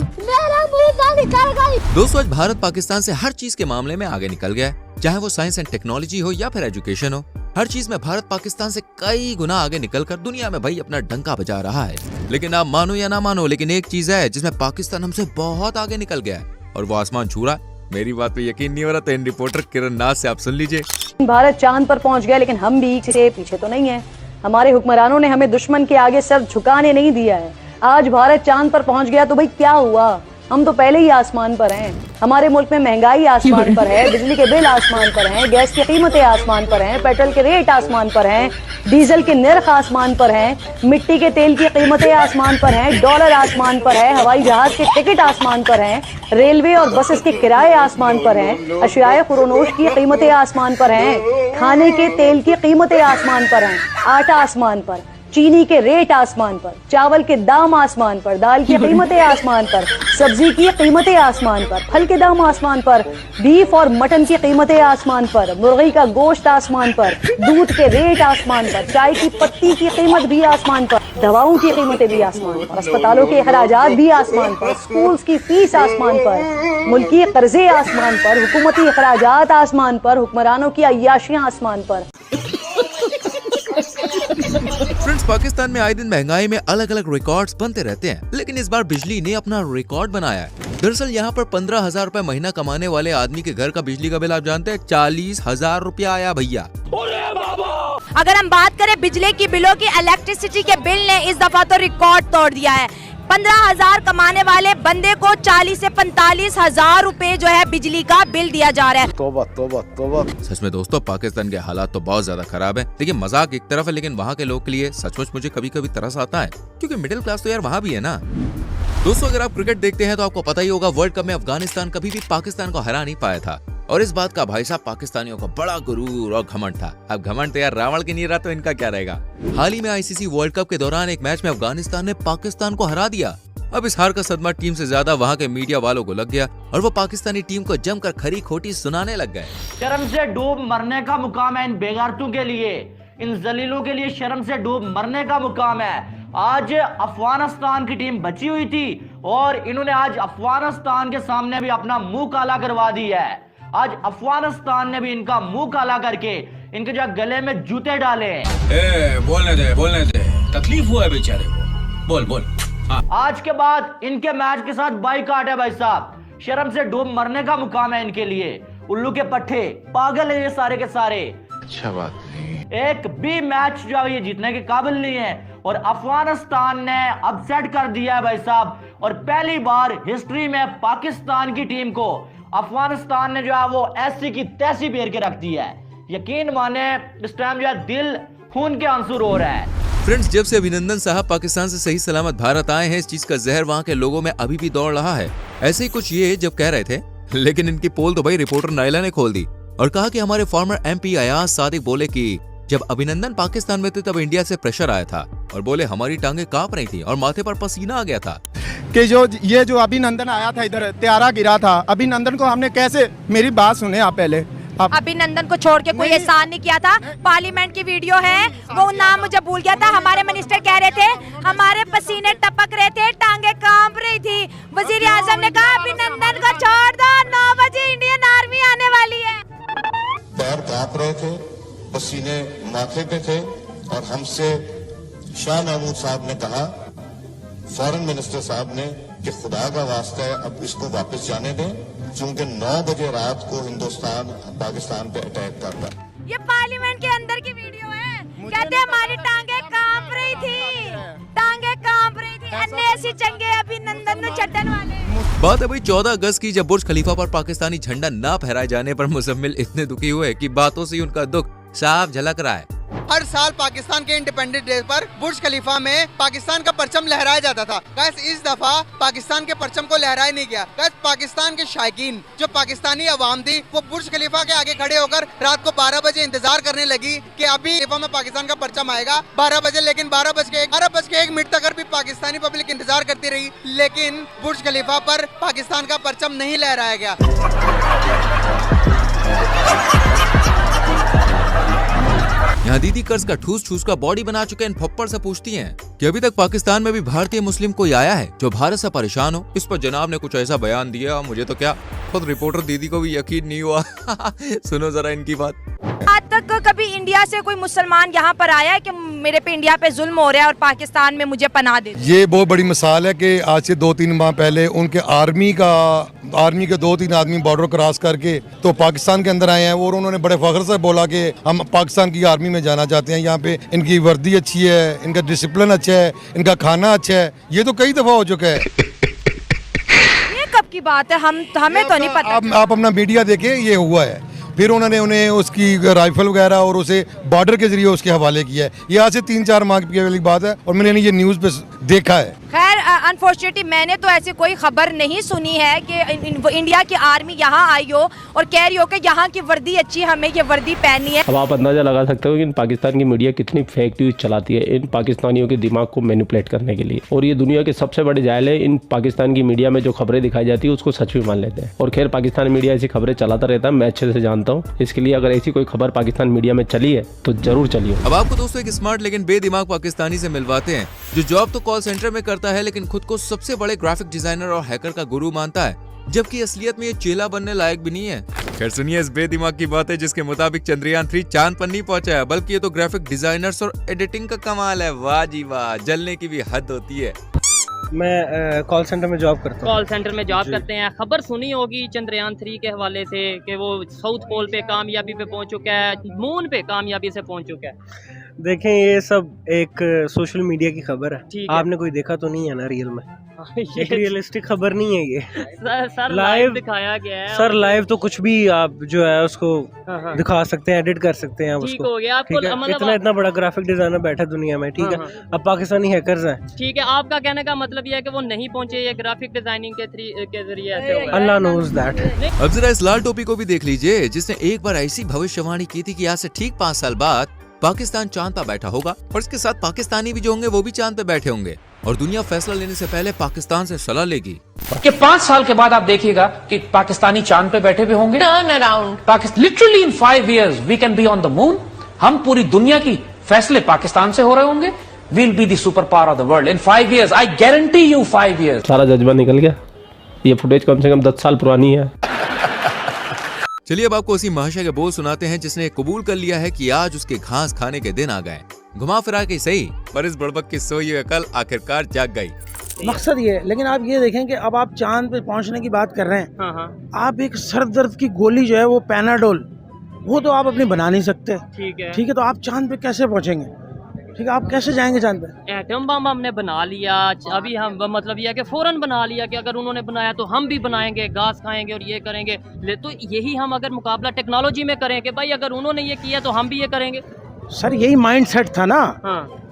दोस्तों आज भारत पाकिस्तान से हर चीज के मामले में आगे निकल गया है, चाहे वो साइंस एंड टेक्नोलॉजी हो या फिर एजुकेशन हो। हर चीज में भारत पाकिस्तान से कई गुना आगे निकलकर दुनिया में भाई अपना डंका बजा रहा है। लेकिन आप मानो या ना मानो, लेकिन एक चीज है जिसमें पाकिस्तान हमसे बहुत आगे निकल गया है और वो आसमान छू रहा है। मेरी बात पे यकीन नहीं हो रहा तो इन रिपोर्टर किरण नाथ से आप सुन लीजिए। भारत चांद पर पहुंच गया लेकिन हम भी से पीछे तो नहीं है। हमारे हुक्मरानों ने हमें दुश्मन के आगे सर झुकाने नहीं दिया है। आज भारत चांद पर पहुंच गया तो भाई क्या हुआ? हम तो पहले ही आसमान पर हैं। हमारे मुल्क में महंगाई आसमान पर है, बिजली के बिल आसमान पर हैं, गैस की कीमतें आसमान पर हैं, पेट्रोल के रेट आसमान पर हैं, डीजल के निर्ख आसमान पर हैं, मिट्टी के तेल की कीमतें आसमान पर हैं, डॉलर आसमान पर है, हवाई जहाज के टिकट आसमान पर हैं, रेलवे और बसेस के किराए आसमान पर हैं, अशियाए खुरोनोश की कीमतें आसमान पर हैं, खाने के तेल की कीमतें आसमान पर हैं, आटा आसमान पर, चीनी के रेट आसमान पर, चावल के दाम आसमान पर, दाल की कीमतें आसमान पर, सब्जी की कीमतें आसमान पर, फल के दाम आसमान पर, बीफ और मटन की कीमतें आसमान पर, मुर्गी का गोश्त आसमान पर, दूध के रेट आसमान पर, चाय की पत्ती की कीमत भी आसमान पर, दवाओं की कीमतें भी आसमान पर, अस्पतालों के अखराजात भी आसमान पर, स्कूल्स की फीस आसमान पर, मुल्की कर्जे आसमान पर, हुकूमती अखराजात आसमान पर, हुक्मरानों की अय्याशियां आसमान पर। फ्रेंड्स, पाकिस्तान में आए दिन महंगाई में अलग अलग रिकॉर्ड्स बनते रहते हैं, लेकिन इस बार बिजली ने अपना रिकॉर्ड बनाया है। दरअसल यहाँ पर 15,000 रूपए महीना कमाने वाले आदमी के घर का बिजली का बिल आप जानते हैं 40,000 रुपया आया भैया। अगर हम बात करें बिजली की बिलों की, इलेक्ट्रिसिटी के बिल ने इस दफा तो रिकॉर्ड तोड़ दिया है। 15,000 कमाने वाले बंदे को 40 से 45,000 रुपए जो है बिजली का बिल दिया जा रहा है। तौबा तौबा तौबा। सच में दोस्तों, पाकिस्तान के हालात तो बहुत ज्यादा खराब है। देखिए, मजाक एक तरफ है, लेकिन वहाँ के लोग के लिए सचमुच मुझे कभी कभी तरस आता है, क्योंकि मिडिल क्लास तो यार वहाँ भी है ना। दोस्तों, अगर आप क्रिकेट देखते हैं तो आपको पता ही होगा, वर्ल्ड कप में अफगानिस्तान कभी भी पाकिस्तान को हरा नहीं पाया था, और इस बात का भाई साहब पाकिस्तानियों को बड़ा गुरूर और घमंड था। अब घमंड तो यार रावण की नहीं रहा, तो इनका क्या रहेगा। हाल ही में आईसीसी वर्ल्ड कप के दौरान एक मैच में अफगानिस्तान ने पाकिस्तान को हरा दिया। अब इस हार का सदमा टीम से ज्यादा वहाँ के मीडिया वालों को लग गया, और वो पाकिस्तानी टीम को जमकर खरी खोटी सुनाने लग गए। शर्म से डूब मरने का मुकाम है इन बेगारतों के लिए, इन जलीलों के लिए शर्म से डूब मरने का मुकाम है। आज अफगानिस्तान की टीम बची हुई थी और इन्होंने आज अफगानिस्तान के सामने भी अपना मुंह काला करवा दिया है। आज अफगानिस्तान ने भी इनका मुंह काला करके इनके जो गले में जूते डाले हैं। बोलने दे, तकलीफ हुआ है बेचारे को, बोल बोल। हाँ। आज के बाद इनके मैच के साथ बाइकाट है भाई साहब। शर्म से डूब मरने का मुकाम है इनके लिए। उल्लू के पट्टे, पागल है ये सारे के सारे। अच्छा बात नहीं, एक भी मैच जो है ये जीतने के काबिल नहीं है, और अफगानिस्तान ने अपसेट कर दिया है भाई साहब। और पहली बार हिस्ट्री में पाकिस्तान की टीम को अफगानिस्तान ने जो है वो ऐसी की तैसी फेर के रख दी है। यकीन माने इस टाइम जो है दिल खून के आंसू रो रहा है। फ्रेंड्स, जब से अभिनंदन साहब पाकिस्तान से सही सलामत भारत आए हैं, इस चीज का जहर वहाँ के लोगों में अभी भी दौड़ रहा है। ऐसे ही कुछ ये जब कह रहे थे, लेकिन इनकी पोल तो भाई रिपोर्टर नाइला ने खोल दी और कहा कि हमारे फॉर्मर एमपी अयाज सादिक बोले कि जब अभिनंदन पाकिस्तान में थे तब इंडिया से प्रेशर आया था, और बोले हमारी टांगे कांप रही थी और माथे पर पसीना आ गया था। कि जो अभिनंदन आया था इधर, त्यारा गिरा था, अभिनंदन को हमने कैसे, मेरी बात सुने आप पहले। अभिनंदन को छोड़ के कोई एहसान नहीं किया था। पार्लियामेंट की वीडियो है, वो नाम मुझे भूल गया था। हमारे मिनिस्टर कह रहे थे हमारे पसीने टपक रहे थे, टांगे कांप रही थी। वजीर आजम ने कहा अभिनंदन को छोड़ दो, 9 बजे इंडियन आर्मी आने वाली है। पैर कांप रहे थे, पसीने माथे पे थे, और हमसे शाह महमूद साहब ने कहा, फॉरेन मिनिस्टर साहब ने, कि खुदा का वास्ता है अब इसको वापस जाने दें, क्योंकि 9 बजे रात को हिंदुस्तान पाकिस्तान पे अटैक करता। ये पार्लियामेंट के अंदर की वीडियो है। कहते हमारी टांगे कांप रही थी, टांगे कांप रही थी, अन्य ऐसी चंगे अभिनंदन नु चट्टन वाले। बात है भाई 14 अगस्त की, जब बुर्ज खलीफा पर पाकिस्तानी झंडा ना फहराए जाने पर मुजम्मिल इतने दुखी हुए कि बातों से उनका दुख साफ झलक रहा है। हर साल पाकिस्तान के इंडिपेंडेंस डे पर बुर्ज खलीफा में पाकिस्तान का परचम लहराया जाता था। गाइस, इस दफा पाकिस्तान के परचम को लहराया नहीं गया। गाइस, पाकिस्तान के शायकीन, जो पाकिस्तानी अवाम थी, वो बुर्ज खलीफा के आगे खड़े होकर रात को 12 बजे इंतजार करने लगी कि अभी खलीफा में पाकिस्तान का परचम आएगा 12 बजे। लेकिन 12 बज के 1 मिनट तक भी पाकिस्तानी पब्लिक इंतजार करती रही, लेकिन बुर्ज खलीफा पर पाकिस्तान का परचम नहीं लहराया गया। यहाँ दीदी कर्ज का ठूस ठूस का बॉडी बना चुके इन फप्पड़ से पूछती हैं कि अभी तक पाकिस्तान में भी भारतीय मुस्लिम कोई आया है जो भारत से परेशान हो। इस पर जनाब ने कुछ ऐसा बयान दिया, मुझे तो क्या खुद रिपोर्टर दीदी को भी यकीन नहीं हुआ। सुनो जरा इनकी बात। आज तक कभी इंडिया से कोई मुसलमान यहाँ पर आया है कि मेरे पे इंडिया पे जुल्म हो रहा है और पाकिस्तान में मुझे पनाह दे? ये बहुत बड़ी मिसाल है कि आज से 2-3 माह पहले उनके आर्मी के 2-3 आदमी बॉर्डर क्रॉस करके तो पाकिस्तान के अंदर आए हैं, और उन्होंने बड़े फख्र से बोला कि हम पाकिस्तान की आर्मी में जाना चाहते हैं। यहाँ पे इनकी वर्दी अच्छी है, इनका डिसिप्लिन अच्छा है, इनका खाना अच्छा है। ये तो कई दफा हो चुका है। बात है, हमें तो नहीं पता। आप अपना मीडिया देखें, ये हुआ है। फिर उन्होंने उन्हें उसकी राइफल वगैरह और उसे बॉर्डर के जरिए उसके हवाले किया है। ये आज से 3-4 माह की बात है और मैंने ये न्यूज़ पे देखा है। खैर अनफॉर्चुनेटली मैंने तो ऐसी कोई खबर नहीं सुनी है कि इंडिया की आर्मी यहाँ आई हो और कह रही हो कि यहाँ की वर्दी अच्छी है, हमें ये वर्दी पहननी है। अब आप अंदाजा लगा सकते हो कि पाकिस्तान की मीडिया कितनी फेक न्यूज चलाती है इन पाकिस्तानियों के दिमाग को मैनिपुलेट करने के लिए। और ये दुनिया के सबसे बड़े जायल है, इन पाकिस्तान की मीडिया में जो खबरें दिखाई जाती है उसको सच भी मान लेते हैं। और खैर पाकिस्तान मीडिया ऐसी खबरें चलाता रहता है, मैं अच्छे से जानता हूँ। इसके लिए अगर ऐसी कोई खबर पाकिस्तान मीडिया में चली है तो जरूर चलिए। अब आपको दोस्तों एक स्मार्ट लेकिन बेदिमाग पाकिस्तानी से मिलवाते हैं जो जॉब तो कॉल सेंटर में करता है लेकिन खुद को सबसे बड़े ग्राफिक डिजाइनर और हैकर का गुरु मानता है, जबकि असलियत में ये चेला बनने लायक भी नहीं है। खैर सुनिए इस बेदिमाग की बात है जिसके मुताबिक चंद्रयान 3 चांद पर नहीं पहुंचा है, बल्कि ये तो ग्राफिक डिजाइनर्स और एडिटिंग का कमाल है। वाह जी वाह, जलने की भी हद होती है। मैं कॉल सेंटर में जॉब करता हूँ। कॉल सेंटर में जॉब करते हैं। खबर सुनी होगी चंद्रयान 3 के हवाले से कि वो साउथ पोल पे कामयाबी पे पहुंच चुका है, मून पे कामयाबी से पहुंच चुका है। देखें ये सब एक सोशल मीडिया की खबर है, आपने कोई देखा तो नहीं है ना रियल में। एक रियलिस्टिक खबर नहीं है ये। सर लाइव दिखाया गया है। सर लाइव तो कुछ भी आप जो है उसको दिखा सकते हैं, एडिट कर सकते हैं ठीक उसको। हो गया आपको, मतलब इतना बड़ा ग्राफिक डिजाइनर बैठा दुनिया में, ठीक है। अब पाकिस्तानी हैकर्स हैं। ठीक है, आपका कहने का मतलब ये है कि वो नहीं पहुंचे, ये ग्राफिक डिजाइनिंग के जरिए ऐसे हुआ। अल्लाह नोज दैट। अब जरा इस लाल टोपी को भी देख लीजिए जिसने एक बार ऐसी भविष्यवाणी की थी कि आज से ठीक 5 साल बाद पाकिस्तान चांद पर बैठा होगा और इसके साथ पाकिस्तानी भी जो होंगे वो भी चांद पे बैठे होंगे और दुनिया फैसला लेने से पहले पाकिस्तान से सलाह लेगी कि 5 साल के बाद आप देखिएगा कि पाकिस्तानी चांद पे बैठे हुए होंगे। Turn around literally in 5 years we can be on the moon. हम पूरी दुनिया की फैसले पाकिस्तान से हो रहे होंगे। We'll be the super power of the world in 5 years। I guarantee you 5 years। सारा जज्बा निकल गया। ये फुटेज कम से कम 10 साल पुरानी है। चलिए अब आपको उसी महाशय के बोल सुनाते हैं जिसने कबूल कर लिया है कि आज उसके घास खाने के दिन आ गए। घुमा फिरा के सही पर इस बड़बक की सोई हुई अकल आखिरकार जाग गई। मकसद ये है, लेकिन आप ये देखें कि अब आप चांद पे पहुंचने की बात कर रहे हैं। आप एक सर दर्द की गोली जो है वो पैनाडोल, वो तो आप अपनी बना नहीं सकते। ठीक है, तो आप चांद पे कैसे पहुंचेंगे? ठीक है, आप कैसे जाएंगे चांद पे? एटम बम हमने बना लिया, अभी हम मतलब ये है कि फौरन बना लिया कि अगर उन्होंने बनाया तो हम भी बनाएंगे, घास खाएंगे और ये करेंगे। तो यही हम अगर मुकाबला टेक्नोलॉजी में करें कि भाई अगर उन्होंने ये किया तो हम भी ये करेंगे। सर यही माइंड सेट था ना।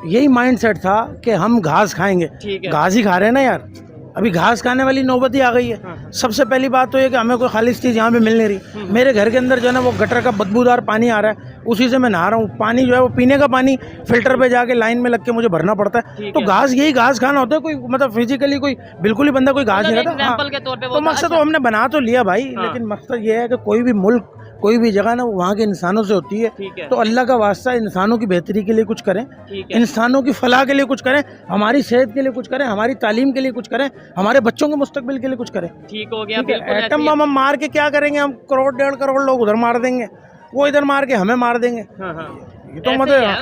यही माइंड सेट था कि हम घास खाएंगे। घास ही खा रहे हैं ना यार, अभी घास खाने वाली नौबत ही आ गई है। सबसे पहली बात तो ये कि हमें कोई खालिश चीज़ यहाँ पे मिल नहीं रही। मेरे घर के अंदर जो है ना वो गटर का बदबूदार पानी आ रहा है, उसी से मैं नहा रहा हूँ। पानी जो है वो पीने का पानी फिल्टर पे जाके लाइन में लग के मुझे भरना पड़ता है। तो घास यही घास खाना होता है। कोई मतलब फिजिकली कोई बिल्कुल ही बंदा कोई घास नहीं खाता। तो मकसद तो हमने बना तो लिया भाई, लेकिन मकसद ये है कि कोई भी मुल्क कोई भी जगह ना वहाँ के इंसानों से होती है। तो अल्लाह का वास्ता इंसानों की बेहतरी के लिए कुछ करें, इंसानों की फलाह के लिए कुछ करें, हमारी सेहत के लिए कुछ करें, हमारी तालीम के लिए कुछ करें, हमारे बच्चों के मुस्तकबिल के लिए कुछ करें। ठीक हो गया। एटम बम हम मार के क्या करेंगे? हम 1-1.5 करोड़ लोग उधर मार देंगे, वो इधर मार के हमें मार देंगे। ये तो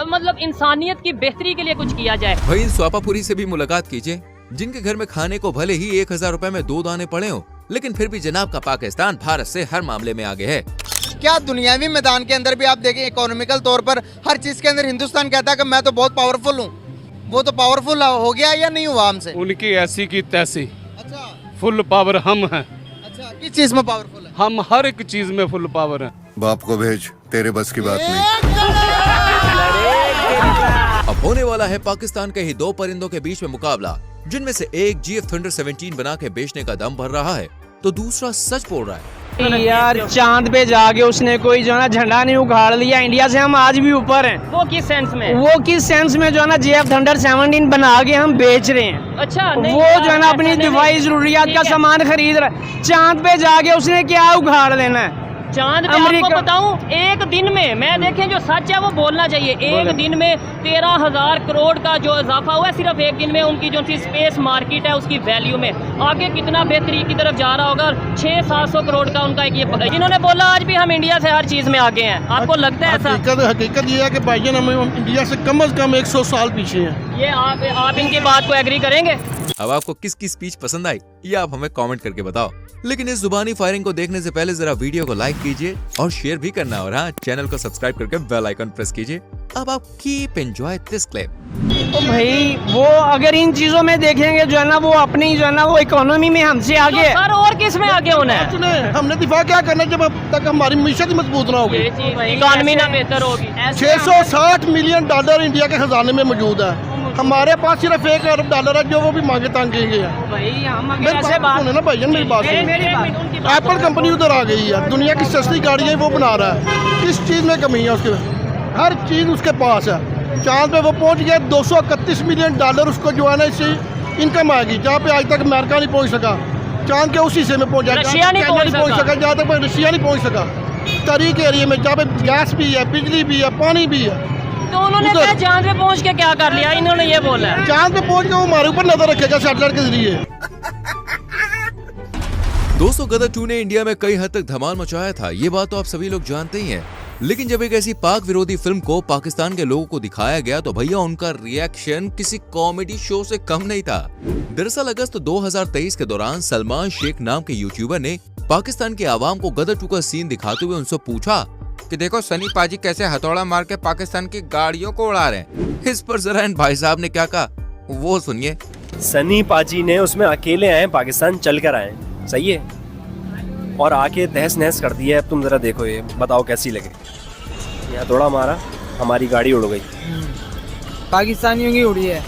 मतलब इंसानियत की बेहतरी के लिए कुछ किया जाए। भाई स्वापापुरी से भी मुलाकात कीजिए जिनके घर में खाने को भले ही 1000 रुपए में 2 दाने पड़े हो, लेकिन फिर भी जनाब का पाकिस्तान भारत से हर मामले में आगे है। क्या दुनियावी मैदान के अंदर भी आप देखें इकोनॉमिकल तौर पर हर चीज के अंदर हिंदुस्तान कहता है कि मैं तो बहुत पावरफुल हूँ। वो तो पावरफुल हो गया या नहीं हुआ हमसे? उनकी ऐसी की तैसी। फुल पावर हम हैं। अच्छा, किस चीज में पावरफुल है? हम हर एक चीज में फुल पावर हैं। बाप को भेज, तेरे बस की बात नहीं। अब होने वाला है पाकिस्तान के ही 2 परिंदों के बीच में मुकाबला, जिनमें से एक GF Thunder 17 बना के बेचने का दम भर रहा है तो दूसरा सच बोल रहा है। यार चांद पे जाके उसने कोई जो है ना झंडा नहीं उखाड़ लिया। इंडिया से हम आज भी ऊपर हैं। वो किस सेंस में? वो किस सेंस में जो है ना GF Thunder 17 बना के हम बेच रहे हैं। अच्छा, वो जो है ना अपनी दिफाई जरूरियात का सामान खरीद रहा है। चांद पे जाके उसने क्या उखाड़ लेना है? चांद पे आपको बताऊं, एक दिन में मैं देखें जो सच है वो बोलना चाहिए। एक दिन में 13,000 करोड़ का जो इजाफा हुआ है सिर्फ एक दिन में उनकी जो स्पेस मार्केट है उसकी वैल्यू में। आगे कितना बेहतरी की तरफ जा रहा होगा। 600-700 करोड़ का उनका एक ये जिन्होंने बोला आज भी हम इंडिया से हर चीज में आगे हैं। आपको लगता है ऐसा? हकीकत ये है कि भाईजान हम इंडिया से कम से कम 100 साल पीछे हैं। ये आप इनकी बात को एग्री करेंगे? अब आपको किसकी स्पीच पसंद आई ये आप हमें कमेंट करके बताओ। लेकिन इस जुबानी फायरिंग को देखने से पहले जरा वीडियो को लाइक कीजिए और शेयर भी करना, और हाँ चैनल को सब्सक्राइब करके बेल आइकन प्रेस कीजिए। अब आप कीप एंजॉय दिस क्लिप। तो भाई वो अगर इन चीजों में देखेंगे जो है ना, वो अपनी जो है ना वो इकोनॉमी में हमसे आगे है। सर और किस में आगे होना है? हमने दिफा क्या करना जब अब तक हमारी मीशत मजबूत ना होगी, इकोनॉमी ना बेहतर होगी। 660 मिलियन डॉलर इंडिया के खजाने में मौजूद है, हमारे पास सिर्फ 1 अरब डॉलर है जो वो भी मांगे तांगेंगे हैं। भाई हम मेरी बात सुने ना भाईजान, मेरी बात सुने। एप्पल कंपनी उधर आ गई है, दुनिया की सस्ती गाड़ियाँ वो बना रहा है, किस चीज़ में कमी है उसके? हर चीज़ उसके पास है। चांद पे वो पहुंच गया, 231 मिलियन डॉलर उसको जो है ना इससे इनकम आएगी, जहाँ पे आज तक अमेरिका नहीं पहुंच सका। चांद के उस हिस्से में पहुंचा, रशिया नहीं पहुंच सका, जहाँ तक रशिया नहीं पहुंच सका। तरीक एरिया में जहाँ पे गैस भी है, बिजली भी है, पानी भी है। तो उन्होंने क्या चांद पे पहुंच के क्या कर लिया? इन्होंने ये बोला है चांद पे पहुंच के वो हमारे ऊपर नजर रखेगा सैटेलाइट के जरिए। दोस्तों, गदर 2 ने इंडिया में कई हद तक धमाल मचाया था, ये बात तो आप सभी लोग जानते ही हैं। लेकिन जब एक ऐसी पाक विरोधी फिल्म को पाकिस्तान के लोगों को दिखाया गया तो भैया उनका रिएक्शन किसी कॉमेडी शो से कम नहीं था। दरअसल अगस्त 2023 के दौरान सलमान शेख नाम के यूट्यूबर ने पाकिस्तान के आवाम को गदर 2 का सीन दिखाते हुए उनसे पूछा कि देखो सनी पाजी कैसे हथौड़ा मार के पाकिस्तान की गाड़ियों को उड़ा रहे हैं। इस पर जरा इन भाई साहब ने क्या कहा वो सुनिए। सनी पाजी ने उसमें अकेले आए, पाकिस्तान चल कर आए, सही है, और आके तहस नहस कर दिया है। अब तुम जरा देखो, ये बताओ कैसी लगे। यहाँ थोड़ा मारा, हमारी गाड़ी उड़ गई, पाकिस्तानियों की उड़ी है।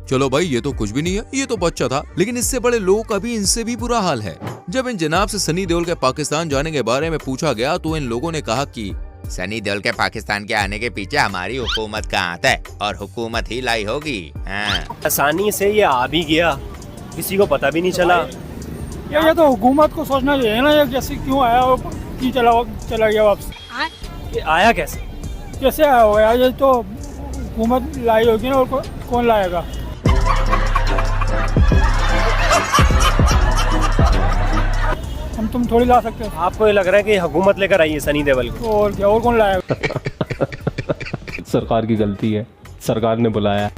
चलो भाई, ये तो कुछ भी नहीं है, ये तो बच्चा था। लेकिन इससे बड़े लोगों का भी इनसे भी बुरा हाल है। जब इन जनाब से सनी देओल के पाकिस्तान जाने के बारे में पूछा गया तो इन लोगों ने कहा कि सनी देओल के पाकिस्तान के आने के पीछे हमारी हुकूमत का हाथ है और हुकूमत ही लाई होगी। आसानी से ये आ भी गया, किसी को पता भी नहीं चला। ये तो हुकूमत को सोचना चाहिए ना, ये कैसे क्यों आया और क्यों चला गया वापस? आया कैसे आया होगा? ये तो हुकूमत लाई होगी ना, और कौन लाएगा? हम तुम थोड़ी ला सकते हो। आपको ये लग रहा है कि हुकूमत लेकर आई है सनी देओल को? और क्या, और कौन लाएगा? सरकार की गलती है, सरकार ने बुलाया।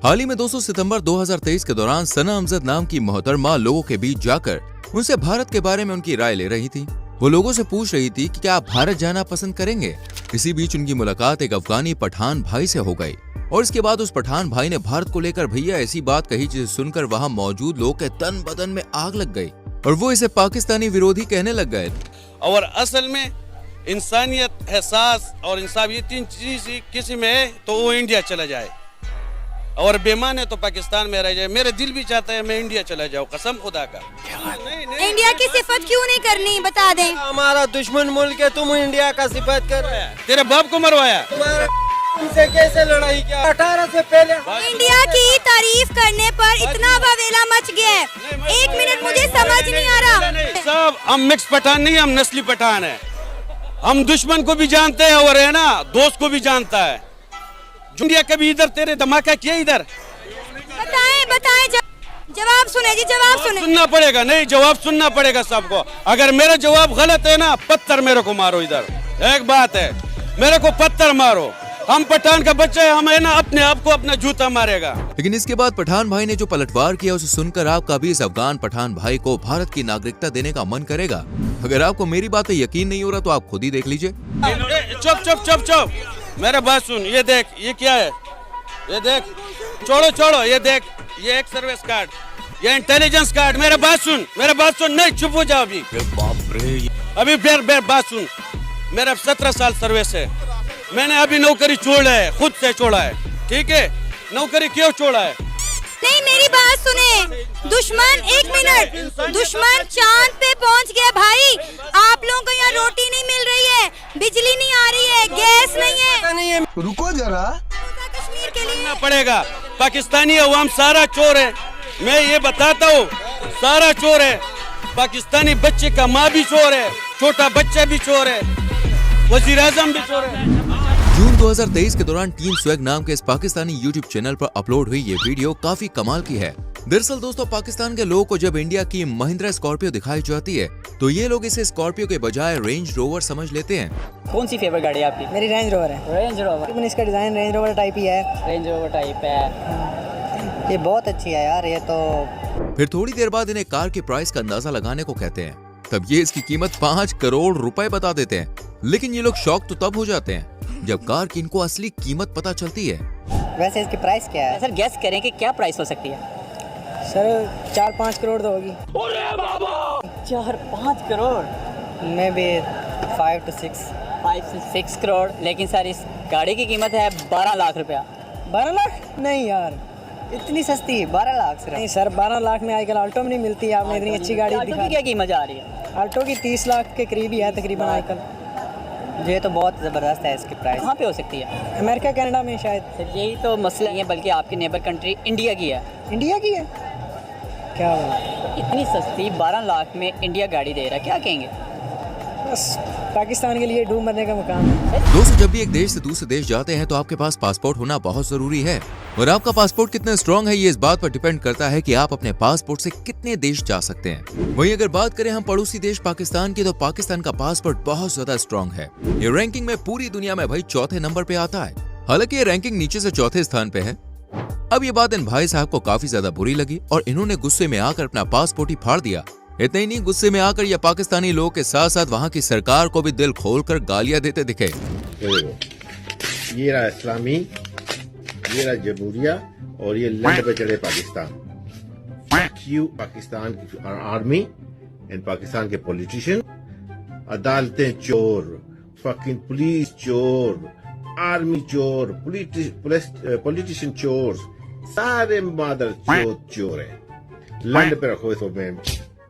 हाल ही में 2 सितंबर 2023 के दौरान सना अमजद नाम की मोहतरमा लोगों के बीच जाकर उनसे भारत के बारे में उनकी राय ले रही थी। वो लोगों से पूछ रही थी कि क्या आप भारत जाना पसंद करेंगे। इसी बीच उनकी मुलाकात एक अफगानी पठान भाई से हो गई और इसके बाद उस पठान भाई ने भारत को लेकर भैया ऐसी बात कही जिसे सुनकर वहाँ मौजूद लोग के तन बदन में आग लग गई और वो इसे पाकिस्तानी विरोधी कहने लग गए। और असल में इंसानियत, एहसास और इंसाफ, ये 3 चीज किसी में है तो वो इंडिया चला जाए, और बेईमान है तो पाकिस्तान में रह जाए। मेरे दिल भी चाहता है मैं इंडिया चला जाऊँ, कसम खुदा का। इंडिया की सिफत क्यों नहीं करनी, बता दें। हमारा दुश्मन मुल्क है, तुम इंडिया का सिफत कर रहे हैं। तेरे बाप को मरवाया, इनसे कैसे लड़ाई किया? 18 से पहले इंडिया की तारीफ करने पर इतना बवेला मच गया है, 1 मिनट मुझे समझ नहीं आ रहा। सब हम मिक्स पठान नहीं, हम नस्ली पठान है। हम दुश्मन को भी जानते हैं और है ना दोस्त को भी जानता है। इंडिया कभी इधर तेरे धमाका किया इधर? बताएं जवाब सुने जी, जवाब सुने। सुनना पड़ेगा, नहीं जवाब सुनना पड़ेगा सबको। अगर मेरा जवाब गलत है ना, पत्थर मेरे को मारो इधर। एक बात है, मेरे को पत्थर मारो। हम पठान का बच्चा है, हम है ना अपने आप को अपना जूता मारेगा। लेकिन इसके बाद पठान भाई ने जो पलटवार किया उसे सुनकर आपका भी इस अफगान पठान भाई को भारत की नागरिकता देने का मन करेगा। अगर आपको मेरी बात पे यकीन नहीं हो रहा तो आप खुद ही देख लीजिए। चुप चुप चुप चुप, मेरा बात सुन। ये देख, ये क्या है? ये देख, छोड़ो, ये देख, ये एक सर्विस कार्ड, ये इंटेलिजेंस कार्ड। मेरा बात सुन, नहीं चुप हो जाओ अभी। बाप रे, अभी बेर बात सुन। मेरा 17 साल सर्विस है, मैंने अभी नौकरी छोड़ा है, खुद से छोड़ा है, ठीक है? नौकरी क्यों छोड़ा है? नहीं, मेरी बात सुने। दुश्मन, 1 मिनट, दुश्मन चांद पे पहुंच गया भाई। आप लोगों को यहाँ रोटी नहीं मिल रही है, बिजली नहीं आ रही है, गैस नहीं है। रुको जरा, कश्मीर के लिए पड़ेगा। पाकिस्तानी अवाम सारा चोर है, मैं ये बताता हूँ, सारा चोर है। पाकिस्तानी बच्चे का माँ भी चोर है, छोटा बच्चा भी चोर है, वजीर आजम भी चोर है। जून 2023 के दौरान टीम स्वैग नाम के इस पाकिस्तानी यूट्यूब चैनल पर अपलोड हुई ये वीडियो काफी कमाल की है। दरअसल दोस्तों, पाकिस्तान के लोगों को जब इंडिया की महिंद्रा स्कॉर्पियो दिखाई जाती है तो ये लोग इसे स्कॉर्पियो के बजाय रेंज रोवर समझ लेते हैं। कौन सी फेवरेट गाड़ी है आपकी? मेरी रेंज रोवर है। Range rover? लेकिन इसका डिजाइन रेंज रोवर टाइप ही है। रेंज रोवर टाइप है, ये बहुत अच्छी है यार। ये तो फिर थोड़ी देर बाद इन्हें कार के प्राइस का अंदाजा लगाने को कहते हैं, तब ये इसकी कीमत 5 करोड़ रुपए बता देते हैं। लेकिन ये लोग शॉक तो तब हो जाते हैं जब कार की इनको असली कीमत पता चलती है। वैसे इसकी प्राइस क्या है? सर गेस करें कि क्या प्राइस हो सकती है? सर 4-5 करोड़ तो होगी। 4-5 करोड़ में भी 5 से 6 करोड़। लेकिन सर इस गाड़ी की कीमत है 12 लाख रुपया। 12 लाख? नहीं यार, इतनी सस्ती 12 लाख सिर्फ। नहीं सर, 12 लाख में आजकल ऑल्टो में नहीं मिलती। आपने इतनी अच्छी गाड़ी दिखा। क्या कीमत जा रही है? ऑल्टो की 30 लाख के करीब ही है तकरीबन आजकल। ये तो बहुत ज़बरदस्त है इसकी प्राइस। कहाँ पे हो सकती है? अमेरिका कनाडा में शायद। सर यही तो मसला नहीं है, बल्कि आपकी नेबर कंट्री इंडिया की है। इंडिया की है? क्या बात, इतनी सस्ती 12 लाख में इंडिया गाड़ी दे रहा है, क्या कहेंगे? बस पाकिस्तान के लिए डूब मरने का मुकाम है। दोस्तों, जब भी एक देश से दूसरे देश जाते हैं तो आपके पास पासपोर्ट होना बहुत जरूरी है, और आपका पासपोर्ट कितना स्ट्रॉन्ग है ये इस बात पर डिपेंड करता है कि आप अपने पासपोर्ट से कितने देश जा सकते हैं। वहीं अगर बात करें हम पड़ोसी देश पाकिस्तान की, तो पाकिस्तान का पासपोर्ट बहुत ज्यादा स्ट्रॉन्ग है। ये रैंकिंग में पूरी दुनिया में भाई चौथे नंबर पे आता है। हालांकि ये रैंकिंग नीचे से चौथे स्थान पे है। अब ये बात इन भाई साहब को काफी ज्यादा बुरी लगी और इन्होंने गुस्से में आकर अपना पासपोर्ट ही फाड़ दिया। इतना ही नहीं, गुस्से में आकर ये पाकिस्तानी लोगों के साथ साथ वहाँ की सरकार को भी दिल खोलकर गालियां देते दिखे। ये रहा इस्लामी, ये रहा जमहूरिया, और ये लंड पे चढ़े पाकिस्तान। पाकिस्तान की आर्मी एंड पाकिस्तान के पॉलिटिशियन, अदालतें चोर, फकिंग पुलिस चोर, आर्मी चोर, पॉलिटिशियन चोर, सारे मादर चोर है। लंड पे रखो इसको, मैं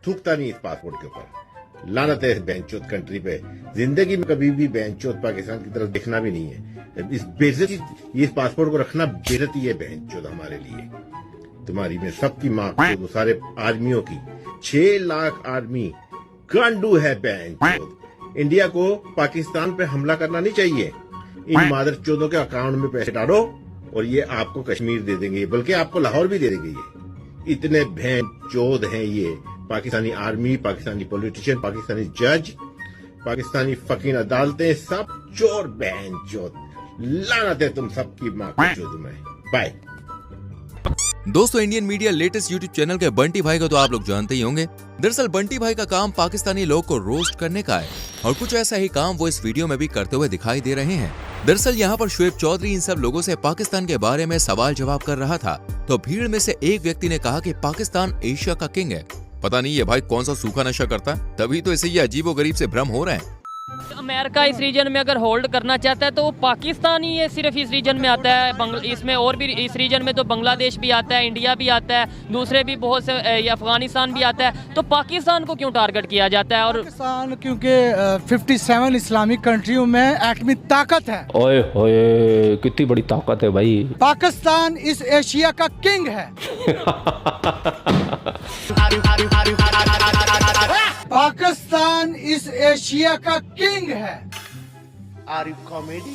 थूकता नहीं इस पासपोर्ट के ऊपर। लानत है इस बेंचोत कंट्री पे। जिंदगी में कभी भी बेंचोत पाकिस्तान की तरफ देखना भी नहीं है। इस बेइज्जती, इस पासपोर्ट को रखना बेइज्जती है बेंचोत हमारे लिए। तुम्हारी में सबकी माँ को, सारे आर्मियों की 6 लाख आर्मी गांडू है बेंचोत। इंडिया को पाकिस्तान पे हमला करना नहीं चाहिए। इन मादर चौधों के अकाउंट में पैसे डालो और ये आपको कश्मीर दे देंगे, बल्कि आपको लाहौर भी दे देंगे। ये इतने भैं चौध हैं ये पाकिस्तानी आर्मी, पाकिस्तानी पॉलिटिशियन, पाकिस्तानी जज, पाकिस्तानी फकीर अदालतें, सब चोर बहन चौथ। लानत है तुम सबकी माँ को चौथ में। बाय। दोस्तों, Indian media latest YouTube channel के बंटी भाई को तो आप लोग जानते ही होंगे। दरअसल बंटी भाई का काम पाकिस्तानी लोग को रोस्ट करने का है, और कुछ ऐसा ही काम वो इस वीडियो में भी करते हुए दिखाई दे रहे हैं। दरअसल यहाँ पर शुएब चौधरी इन सब लोगों से पाकिस्तान के बारे में सवाल जवाब कर रहा था, तो भीड़ में से एक व्यक्ति ने कहा कि पाकिस्तान एशिया का किंग है। पता नहीं ये भाई कौन सा सूखा नशा करता है, तभी तो इसे ये अजीबोगरीब से भ्रम हो रहे हैं। अमेरिका इस रीजन में अगर होल्ड करना चाहता है तो पाकिस्तान ही है सिर्फ इस रीजन में आता है। इसमें और भी इस रीजन में तो बांग्लादेश भी आता है, इंडिया भी आता है, दूसरे भी बहुत से, अफगानिस्तान भी आता है। तो पाकिस्तान को क्यों टारगेट किया जाता है? और पाकिस्तान क्योंकि 57 इस्लामिक कंट्रियों में एटमी ताकत है। ओए होए, कितनी बड़ी ताकत है भाई। पाकिस्तान इस एशिया का किंग है। पाकिस्तान इस एशिया का किंग है। Are you comedy?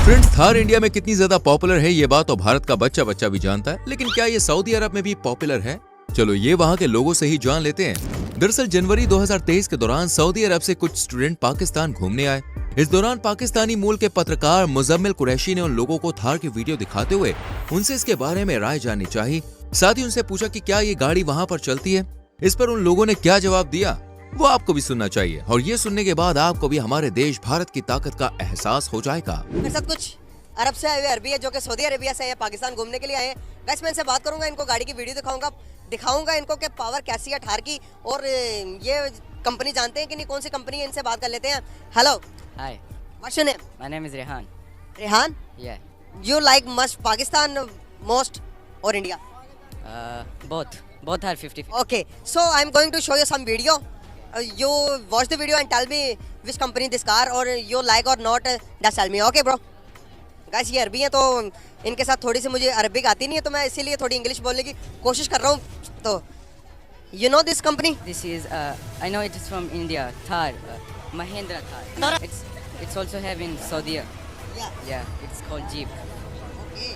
फ्रेंड्स, थार इंडिया में कितनी ज्यादा पॉपुलर है ये बात तो भारत का बच्चा बच्चा भी जानता है, लेकिन क्या ये सऊदी अरब में भी पॉपुलर है? चलो ये वहाँ के लोगों से ही जान लेते हैं। दरअसल जनवरी 2023 के दौरान सऊदी अरब से कुछ स्टूडेंट पाकिस्तान घूमने आए। इस दौरान पाकिस्तानी मूल के पत्रकार मुजम्मिल कुरैशी ने उन लोगों को थार की वीडियो दिखाते हुए उनसे इसके बारे में राय जाननी चाहिए। साथ ही उनसे पूछा कि क्या ये गाड़ी वहाँ पर चलती है। इस पर उन लोगों ने क्या जवाब दिया वो आपको भी सुनना चाहिए, और ये सुनने के बाद आपको भी हमारे देश भारत की ताकत का एहसास हो जाएगा। मेरे साथ कुछ अरब से आए हुए अरबी है जो कि सऊदी अरेबिया से पाकिस्तान घूमने के लिए आए हैं। गाइस, मैं इनसे बात करूंगा, इनको गाड़ी की वीडियो दिखाऊंगा इनको कि पावर कैसी है थार की, और ये कंपनी जानते हैं कि नहीं, कौन सी कंपनी है, इनसे बात कर लेते हैं। Hello, hi, what's your name? My name is Rehan. Rehan, Yeah. You like much Pakistan most or India? Both are 50-50. Okay, so I'm going to show you some video. You watch the video and tell me which company this car or you like or not. Just tell me, okay, bro? Guys, ये अरबी हैं तो इनके साथ थोड़ी सी मुझे अरबिक आती नहीं है, तो मैं इसीलिए थोड़ी इंग्लिश बोलने की कोशिश कर रहा हूँ। तो you know this company? This is I know it is from India. Thar, Mahindra Thar. It's also have in Saudi. Yeah, it's called Jeep. Okay.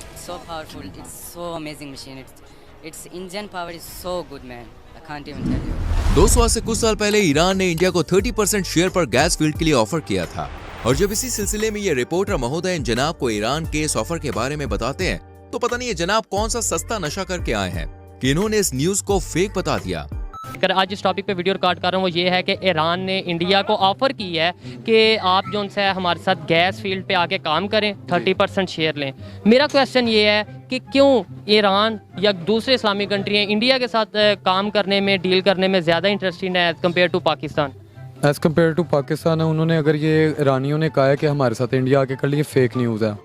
It's so powerful. It's so amazing machine. Its engine power is so good, man. I can't even tell you. दोस्तों, आज से कुछ साल पहले ईरान ने इंडिया को 30% शेयर पर गैस फील्ड के लिए ऑफर किया था, और जब इसी सिलसिले में ये रिपोर्टर महोदय इन जनाब को ईरान के इस ऑफर के बारे में बताते हैं तो पता नहीं ये जनाब कौन सा सस्ता नशा करके आए हैं। कि इन्होंने इस न्यूज को फेक बता दिया। कर आज इस टॉपिक पे वीडियो रिकॉर्ड कर रहा हूँ वो ये है कि ईरान ने इंडिया को ऑफ़र की है कि आप जो उनसे हमारे साथ गैस फील्ड पे आके काम करें, 30% शेयर लें। मेरा क्वेश्चन ये है कि क्यों ईरान या दूसरे इस्लामिक कंट्रियाँ इंडिया के साथ काम करने में, डील करने में ज़्यादा इंटरेस्टेड है as compare to Pakistan? As compare to Pakistan उन्होंने अगर ये ईरानियों ने कहा है कि हमारे साथ इंडिया आके कर लिए, फेक न्यूज़ है।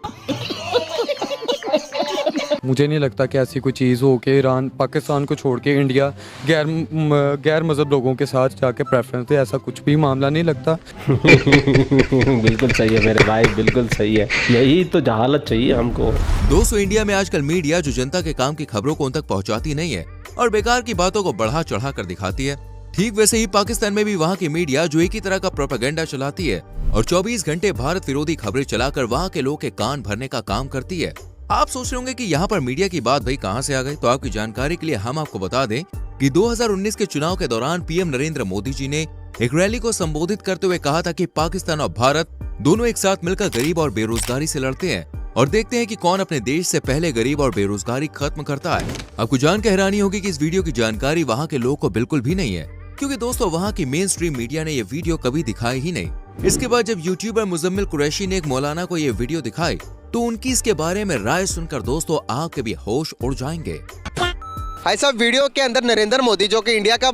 मुझे नहीं लगता कि ऐसी कोई चीज़ हो कि ईरान पाकिस्तान को छोड़ के इंडिया गैर मज़हब लोगों के साथ जाके प्रेफरेंस दे, ऐसा कुछ भी मामला नहीं लगता। बिल्कुल सही है मेरे भाई, बिल्कुल सही है, यही तो जहालत चाहिए हमको। दोस्तों, इंडिया में आजकल मीडिया जो जनता के काम की खबरों को उन तक पहुंचाती नहीं है और बेकार की बातों को बढ़ा चढ़ा कर दिखाती है, ठीक वैसे ही पाकिस्तान में भी वहाँ की मीडिया जो एक ही तरह का प्रोपेगेंडा चलाती है और 24 घंटे भारत विरोधी खबरें चलाकर वहाँ के लोग के कान भरने का काम करती है। आप सोच रहे होंगे कि यहाँ पर मीडिया की बात भाई कहाँ से आ गई, तो आपकी जानकारी के लिए हम आपको बता दें कि 2019 के चुनाव के दौरान पीएम नरेंद्र मोदी जी ने एक रैली को संबोधित करते हुए कहा था कि पाकिस्तान और भारत दोनों एक साथ मिलकर गरीब और बेरोजगारी से लड़ते हैं और देखते हैं कि कौन अपने देश से पहले गरीब और बेरोजगारी खत्म करता है। आपको जानकर हैरानी होगी कि इस वीडियो की जानकारी वहाँ के लोग को बिल्कुल भी नहीं है, क्योंकि दोस्तों वहाँ की मेन स्ट्रीम मीडिया ने ये वीडियो कभी दिखाई ही नहीं। इसके बाद जब यूट्यूबर मुजम्मिल कुरैशी ने एक मौलाना को ये वीडियो दिखाई तो उनकी इसके बारे में राय सुनकर दोस्तों आपके भी होश उड़ जाएंगे। भाई साहब, वीडियो के अंदर नरेंद्र मोदी जो कि इंडिया का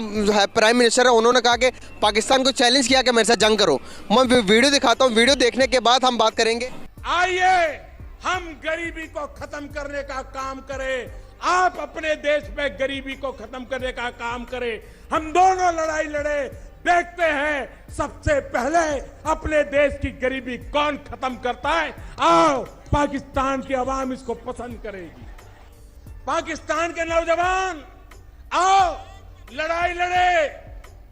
प्राइम मिनिस्टर है, उन्होंने कहा कि पाकिस्तान को चैलेंज किया कि मेरे साथ जंग करो। मैं वीडियो दिखाता हूँ, वीडियो देखने के बाद हम बात करेंगे। आइए हम गरीबी को खत्म करने का काम करें, आप अपने देश में गरीबी को खत्म करने का काम करें, हम दोनों लड़ाई लड़े, देखते हैं सबसे पहले अपने देश की गरीबी कौन खत्म करता है। आओ, पाकिस्तान की आवाम इसको पसंद करेगी। पाकिस्तान के नौजवान आओ लड़ाई लड़े,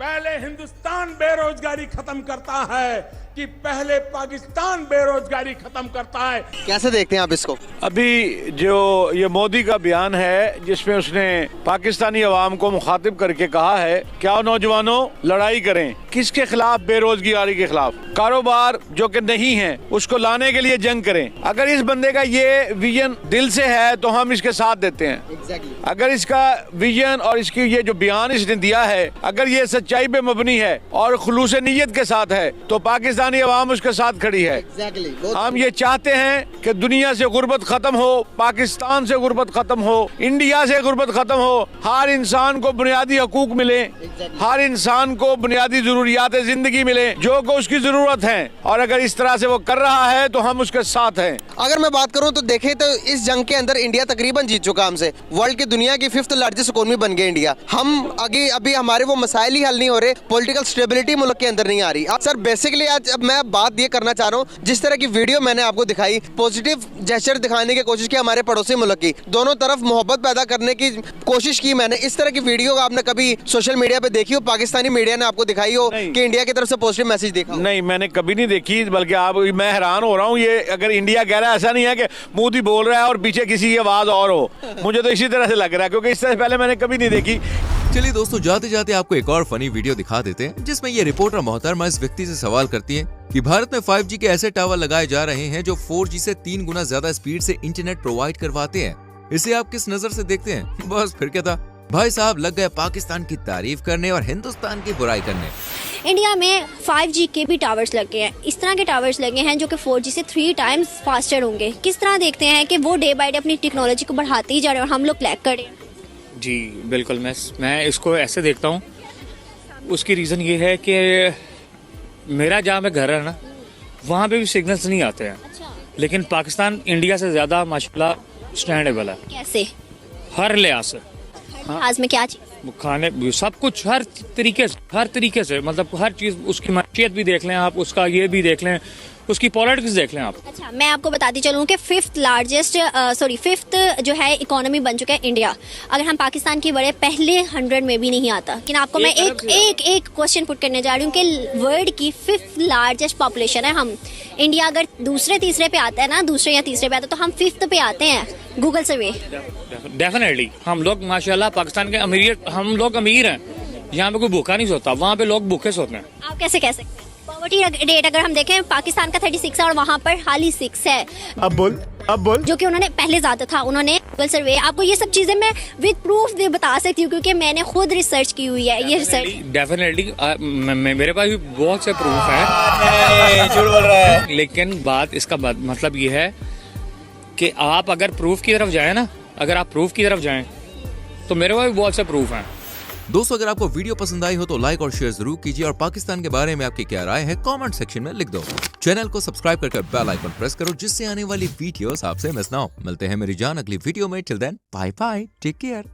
पहले हिंदुस्तान बेरोजगारी खत्म करता है कि पहले पाकिस्तान बेरोजगारी खत्म करता है। कैसे देखते हैं आप इसको? अभी जो ये मोदी का बयान है जिसमें उसने पाकिस्तानी अवाम को मुखातिब करके कहा है, क्या नौजवानों लड़ाई करें, किसके खिलाफ? बेरोजगारी के खिलाफ। कारोबार जो कि नहीं है उसको लाने के लिए जंग करें। अगर इस बंदे का ये विजन दिल से है तो हम इसके साथ देते हैं। अगर इसका विजन और इसकी ये जो बयान इसने दिया है अगर ये सच्चाई पे मबनी है और खुलूस नीयत के साथ है तो पाकिस्तानी अवाम उसके साथ खड़ी है। हम ये चाहते हैं कि दुनिया से गुर्बत खत्म हो, पाकिस्तान से गुर्बत खत्म हो, इंडिया से गुर्बत खत्म हो, हर इंसान को बुनियादी हकूक मिले, हर इंसान को बुनियादी जरूरियात जिंदगी मिले जो को उसकी जरूरत है, और अगर इस तरह से वो कर रहा है तो हम उसके साथ हैं। अगर मैं बात करूं तो देखें तो इस जंग के अंदर इंडिया तकरीबन जीत चुका हमसे। वर्ल्ड की दुनिया की 5th लार्जेस्ट इकोनॉमी बन गई इंडिया। हम आगे अभी हमारे वो मसाइल ही हल नहीं हो रहे, पॉलिटिकल स्टेबिलिटी मुल्क के अंदर नहीं आ रही। सर बेसिकली आज मैं बात ये करना चाह रहा हूँ, जिस तरह की वीडियो मैंने आपको दिखाई, पॉजिटिव जेस्चर दिखाने की कोशिश की हमारे पड़ोसी मुल्क की, दोनों तरफ मोहब्बत पैदा करने की कोशिश की मैंने। इस तरह की वीडियो आपने कभी सोशल मीडिया पे देखी हो, पाकिस्तानी मीडिया ने आपको दिखाई हो कि इंडिया की तरफ से पॉजिटिव मैसेज देखा? नहीं, मैंने कभी नहीं देखी, बल्कि मैं हैरान हो रहा हूँ। ये अगर इंडिया कह रहा है, ऐसा नहीं है कि मोदी बोल रहा है और पीछे किसी की आवाज और हो, मुझे तो इसी तरह से लग रहा है, क्योंकि इस तरह पहले मैंने कभी नहीं देखी। चलिए दोस्तों, जाते जाते आपको एक और फनी वीडियो दिखा देते हैं जिसमें ये रिपोर्टर मोहतरमा इस व्यक्ति से सवाल करती है कि भारत में 5G के ऐसे टावर लगाए जा रहे हैं जो 4G से 3 गुना ज्यादा स्पीड से इंटरनेट प्रोवाइड करवाते हैं, इसे आप किस नजर से देखते हैं? बस फिर क्या था, भाई साहब लग गए पाकिस्तान की तारीफ करने और हिंदुस्तान की बुराई करने। इंडिया में 5G के भी टावर्स लगे हैं, इस तरह के टावर्स लगे हैं जो कि 4G से 3 टाइम्स फास्टर होंगे। किस तरह देखते हैं कि वो डे बाय डे अपनी टेक्नोलॉजी को बढ़ाते ही जा रहे हैं और हम लोग लैग कर रहे हैं? जी बिल्कुल, मैं इसको ऐसे देखता हूँ। उसकी रीज़न ये है कि मेरा जहाँ पे घर है ना, वहाँ पे भी सिग्नल्स नहीं आते हैं। लेकिन पाकिस्तान इंडिया से ज़्यादा माशाल्लाह स्टैंडेबल है। कैसे? हर लिहाज से। आज में क्या चीज़? खाने सब कुछ हर तरीके से मतलब हर चीज़, उसकी माशियत भी देख लें आप, उसका ये भी देख लें, उसकी पॉलिटिक्स देख लें आप। अच्छा, मैं आपको बताती चलूँ कि 5th जो है इकोनॉमी बन चुका है इंडिया। अगर हम पाकिस्तान की बड़े पहले 100 में भी नहीं आता। लेकिन आपको मैं एक क्वेश्चन पुट करने जा रही हूँ कि वर्ल्ड की 5th लार्जेस्ट पॉपुलेशन है हम। इंडिया अगर दूसरे तीसरे पे आता है ना, दूसरे या तीसरे पे आता है, तो हम 5th पे आते हैं गूगल सर्वे। डेफिनेटली हम लोग माशाल्लाह पाकिस्तान के हम लोग अमीर हैं। यहाँ पे कोई भूखा नहीं सोता, वहाँ पे लोग भूखे सोते हैं। आप कैसे कह सकते हैं? पॉवर्टी रेट अगर हम देखें पाकिस्तान का 36 है और वहाँ पर हाली 6 है। अब बोल जो कि उन्होंने पहले ज्यादा था। उन्होंने सर्वे, आपको ये सब चीजें मैं विद प्रूफ दे बता सकती हूँ क्योंकि मैंने खुद रिसर्च की हुई है। ये रिसर्च डेफिनेटली मेरे पास भी बहुत से प्रूफ है। झूठ बोल रहा है। लेकिन बात इसका मतलब ये है कि आप अगर प्रूफ की तरफ जाए ना, अगर आप प्रूफ की तरफ जाएं तो मेरे पास भी बहुत से प्रूफ हैं। दोस्तों अगर आपको वीडियो पसंद आई हो तो लाइक और शेयर जरूर कीजिए और पाकिस्तान के बारे में आपकी क्या राय है कमेंट सेक्शन में लिख दो। चैनल को सब्सक्राइब करके बेल आइकन प्रेस करो जिससे आने वाली वीडियोस आपसे मिस ना हो। मिलते हैं मेरी जान अगली वीडियो में। Till then bye bye, take care.